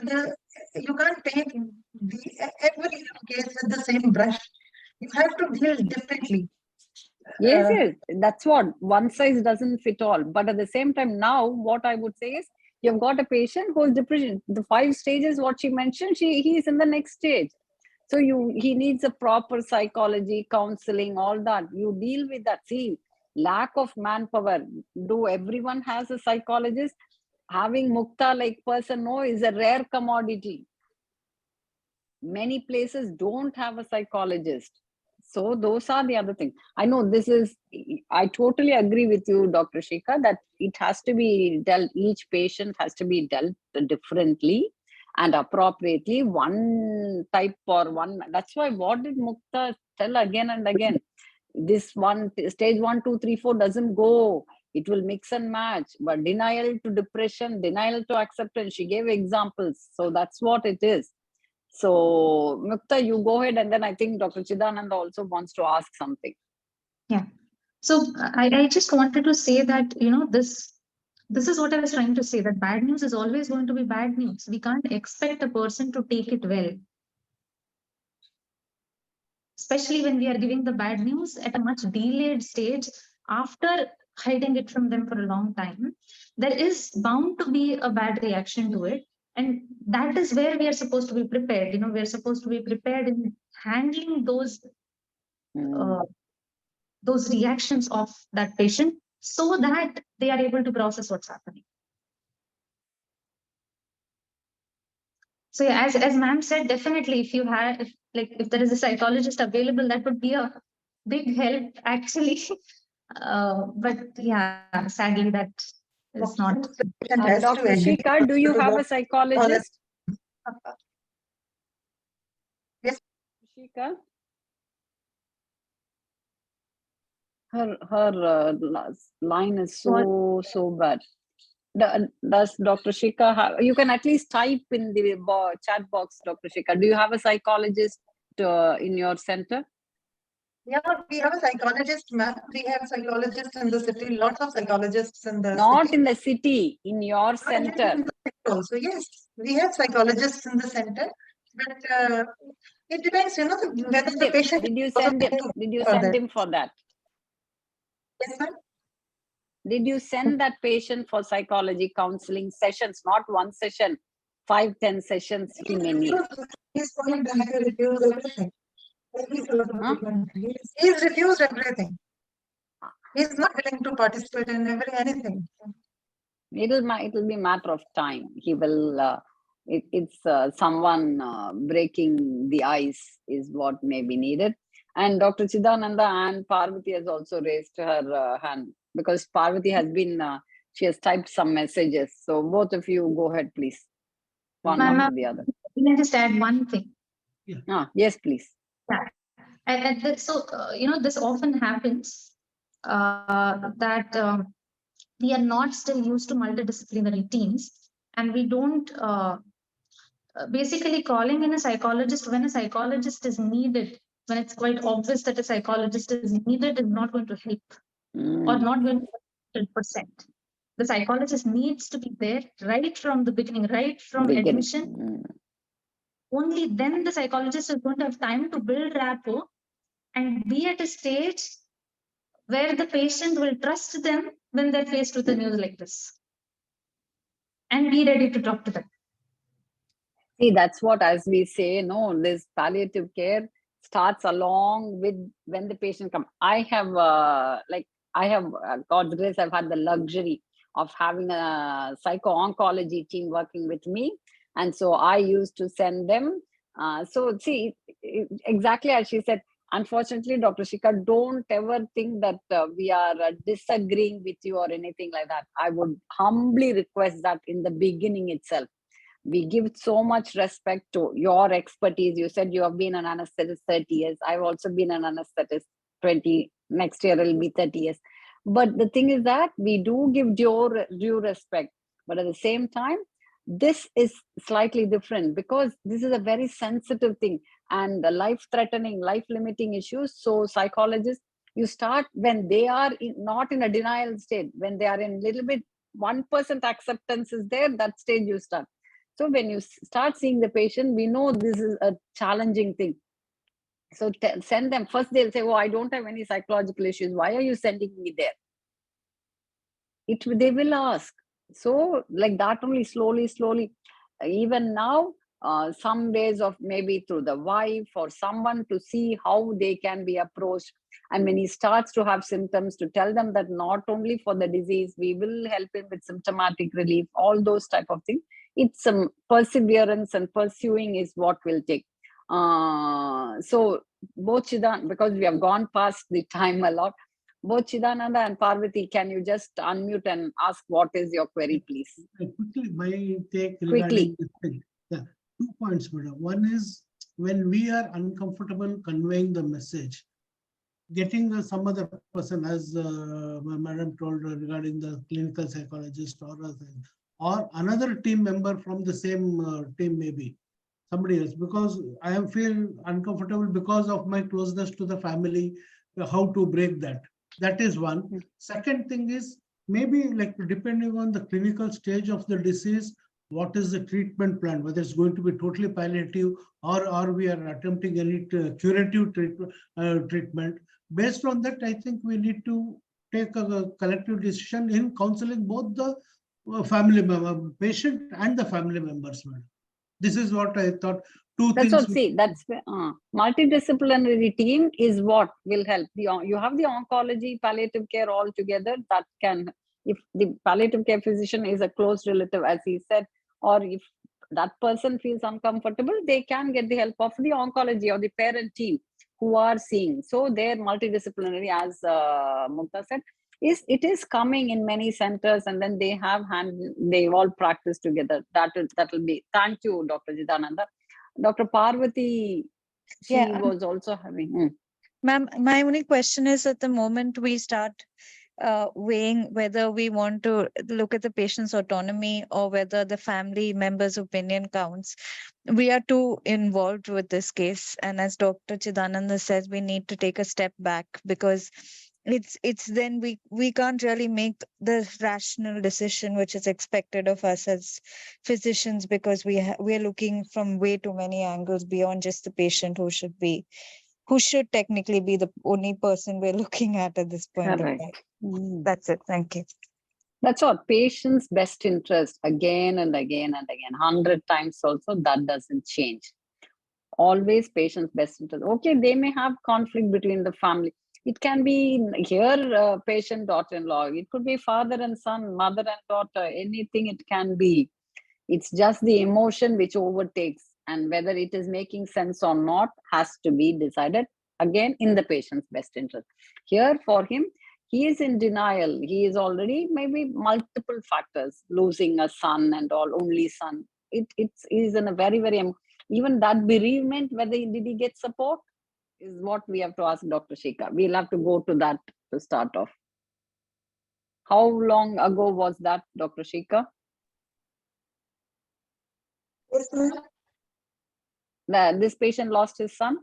you can't take every case with the same brush. You have to deal differently. Yes, that's what, one size doesn't fit all. But at the same time, now what I would say is, you've got a patient who is depression. The 5 stages, what she mentioned, he is in the next stage. So he needs a proper psychology, counseling, all that. You deal with that. See, lack of manpower. Do everyone has a psychologist? Having Mukta like person, no, is a rare commodity. Many places don't have a psychologist. So those are the other things. I know this is, I totally agree with you, Dr. Shikha, that it has to be dealt, each patient has to be dealt differently and appropriately, one type or one. That's why, what did Mukta tell again and again? This one, stage 1, 2, 3, 4 doesn't go. It will mix and match, but denial to depression, denial to acceptance. She gave examples. So that's what it is. So, Mukta, you go ahead, and then I think Dr. Chidananda also wants to ask something. Yeah. So I just wanted to say that, this is what I was trying to say, that bad news is always going to be bad news. We can't expect a person to take it well. Especially when we are giving the bad news at a much delayed stage after hiding it from them for a long time. There is bound to be a bad reaction to it. And that is where we are supposed to be prepared. We are supposed to be prepared in handling those reactions of that patient so that they are able to process what's happening. So yeah, as ma'am said, definitely if there is a psychologist available, that would be a big help actually. But yeah, sadly that is not. Dr. Shikha, do you have a psychologist? Yes. Shikha? Her line is so bad. Does Dr. Shikha have, you can at least type in the chat box, Dr. Shikha. Do you have a psychologist in your center? Yeah, we have a psychologist, ma'am. We have psychologists in the city, lots of psychologists in the Not city. In the city, in your center. Also, yes, we have psychologists in the center, but it depends, whether the patient. Did you send him? Did you send him for that? Yes, ma'am. Did you send that patient for psychology counseling sessions? Not one session, 5, 10 sessions he may need. He's going back to refuse everything. He's refused everything. He's not willing to participate in anything. It'll be a matter of time. He will. It's someone breaking the ice is what may be needed. And Dr. Chidananda and Parvati has also raised her hand, because Parvati has been. She has typed some messages. So both of you go ahead, please. One after the other. Can I just add one thing? Yeah. Yes, please. Yeah. And so, this often happens that we are not still used to multidisciplinary teams, and we don't basically calling in a psychologist when a psychologist is needed, when it's quite obvious that a psychologist is needed, is not going to help or not going to 100%. The psychologist needs to be there right from the beginning, right from admission. only then the psychologist is going to have time to build rapport and be at a stage where the patient will trust them when they're faced with a news like this and be ready to talk to them. See, that's what, as we say, no, this palliative care starts along with when the patient comes. I have, God's grace, I've had the luxury of having a psycho-oncology team working with me. And so I used to send them. So see, exactly as she said, unfortunately, Dr. Shika, don't ever think that we are disagreeing with you or anything like that. I would humbly request that in the beginning itself. We give so much respect to your expertise. You said you have been an anesthetist 30 years. I've also been an anesthetist 20, next year it'll be 30 years. But the thing is that we do give due respect. But at the same time, this is slightly different because this is a very sensitive thing and life-threatening, life-limiting issues. So psychologists, you start when they are not in a denial state, when they are in little bit 1% acceptance is there, that stage you start. So when you start seeing the patient, we know this is a challenging thing. So send them. First they'll say, oh, I don't have any psychological issues. Why are you sending me there? They will ask. So like that only slowly. Even now, some ways of maybe through the wife or someone to see how they can be approached. And when he starts to have symptoms, to tell them that not only for the disease, we will help him with symptomatic relief, all those type of things. It's some perseverance and pursuing is what will take. So both Chidan, because we have gone past the time a lot, both Chidananda and Parvati, can you just unmute and ask what is your query, please? Quickly, my take regarding this thing. Yeah, 2 points, madam. One is when we are uncomfortable conveying the message, getting some other person, as madam told regarding the clinical psychologist or another team member from the same team, maybe somebody else, because I am feel uncomfortable because of my closeness to the family, how to break that. That is one. Second thing is maybe like depending on the clinical stage of the disease, what is the treatment plan, whether it's going to be totally palliative or we are attempting any curative treatment. Based on that, I think we need to take a collective decision in counseling both the family member, patient and the family members. This is what I thought. That's what, see, that's multidisciplinary team is what will help. You have the oncology, palliative care all together that can, if the palliative care physician is a close relative, as he said, or if that person feels uncomfortable, they can get the help of the oncology or the parent team who are seeing. So they're multidisciplinary, as Mukta said. It is coming in many centers, and then they all practice together. That will be. Thank you, Dr. Jidananda. Dr. Parvati, she was also having. Ma'am, my only question is, at the moment we start weighing whether we want to look at the patient's autonomy or whether the family member's opinion counts, we are too involved with this case. And as Dr. Chidananda says, we need to take a step back, because it's then we can't really make the rational decision which is expected of us as physicians, because we're looking from way too many angles beyond just the patient, who should technically be the only person we're looking at this point of time. That's it. Thank you. That's what, patient's best interest, again and again and again, 100 times also, that doesn't change. Always patient's best interest. Okay, they may have conflict between the family. It can be here, patient, daughter-in-law. It could be father and son, mother and daughter, anything it can be. It's just the emotion which overtakes, and whether it is making sense or not has to be decided, again, in the patient's best interest. Here for him, he is in denial. He is already maybe multiple factors, losing a son and all, only son. It is in a very, very, even that bereavement, whether did he get support, is what we have to ask Dr. Shika. We'll have to go to that to start off. How long ago was that, Dr. Shika? Yes, ma'am. This patient lost his son?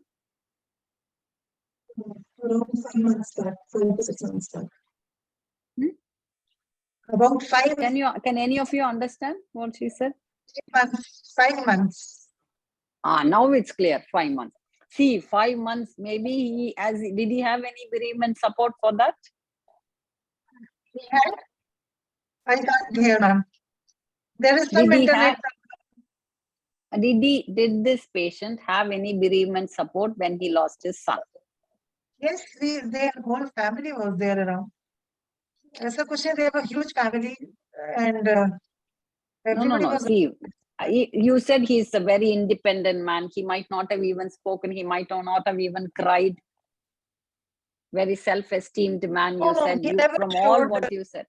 Around 5 months back, 5 to 6 months back. About 5. Can any of you understand what she said? 5 months. Now it's clear, 5 months. See, 5 months, maybe did he have any bereavement support for that? He had? I can't hear, ma'am. There is some internet. Did this patient have any bereavement support when he lost his son? Yes, their whole family was there around. As a question, they have a huge family, and everybody was. See, you said he's a very independent man. He might not have even spoken. He might not have even cried. Very self-esteemed man, you said. From all what you said.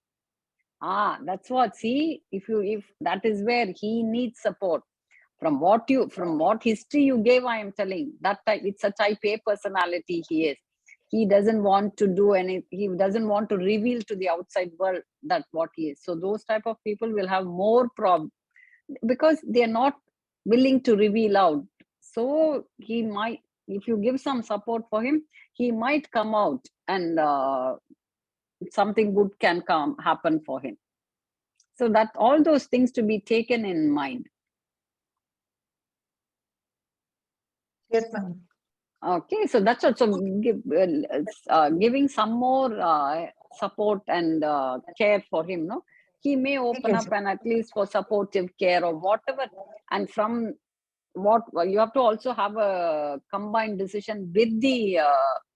That's what. See, if that is where he needs support. From what history you gave, I am telling that it's a type A personality he is. He doesn't want to do anything. He doesn't want to reveal to the outside world that what he is. So those type of people will have more problems because they are not willing to reveal out. So he might, if you give some support for him, he might come out and something good can happen for him. So that all those things to be taken in mind. Yes, ma'am. Okay, so that's what. So giving some more support and care for him, no? He may open up and at least for supportive care or whatever. And from what you have to also have a combined decision with the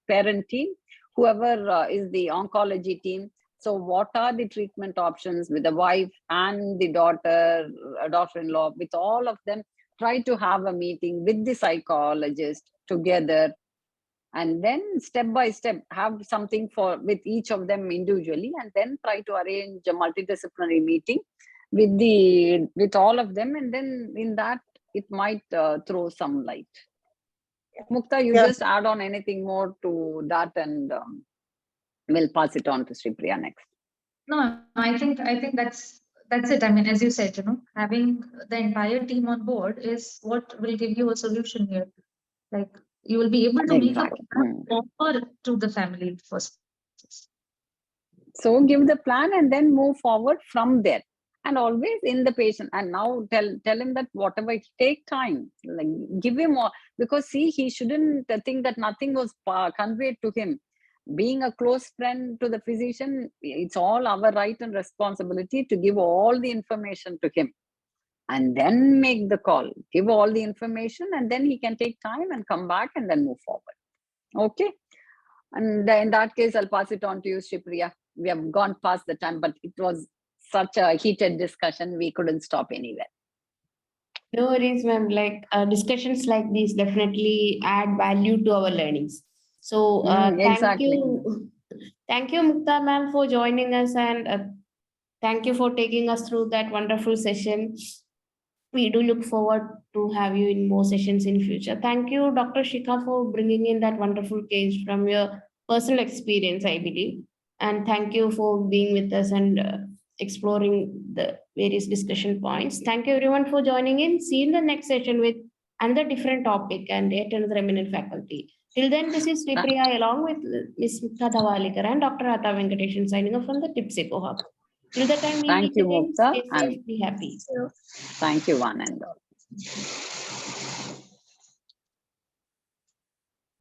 parent team, whoever is the oncology team. So what are the treatment options with the wife and the daughter-in-law, with all of them? Try to have a meeting with the psychologist together, and then step by step have something with each of them individually, and then try to arrange a multidisciplinary meeting with all of them, and then in that it might throw some light. Mukta, you just add on anything more to that, and we'll pass it on to Sripriya next. No, I think that's it. I mean, as you said, having the entire team on board is what will give you a solution here. Like, you will be able to make a offer to the family first. So give the plan and then move forward from there, and always in the patient. And now tell him that whatever, it take time, like give him more, because see, he shouldn't think that nothing was conveyed to him. Being a close friend to the physician, it's all our right and responsibility to give all the information to him, and then make the call, give all the information, and then he can take time and come back and then move forward. Okay. And in that case, I'll pass it on to you, Sripriya. We have gone past the time, but it was such a heated discussion. We couldn't stop anywhere. No worries, ma'am. Like discussions like these definitely add value to our learnings. So thank you, Mukta ma'am, for joining us, and thank you for taking us through that wonderful session. We do look forward to have you in more sessions in future. Thank you, Dr. Shikha, for bringing in that wonderful case from your personal experience, I believe. And thank you for being with us and exploring the various discussion points. Thank you everyone for joining in. See you in the next session with another different topic and yet another eminent faculty. Till then, this is Sripriya along with Ms. Mukta Dhavalikar and Dr. Hata Venkatesan signing off from the TIPSECO Hub. Till the time we meet again, stay safe, be happy. Thank you, one and all.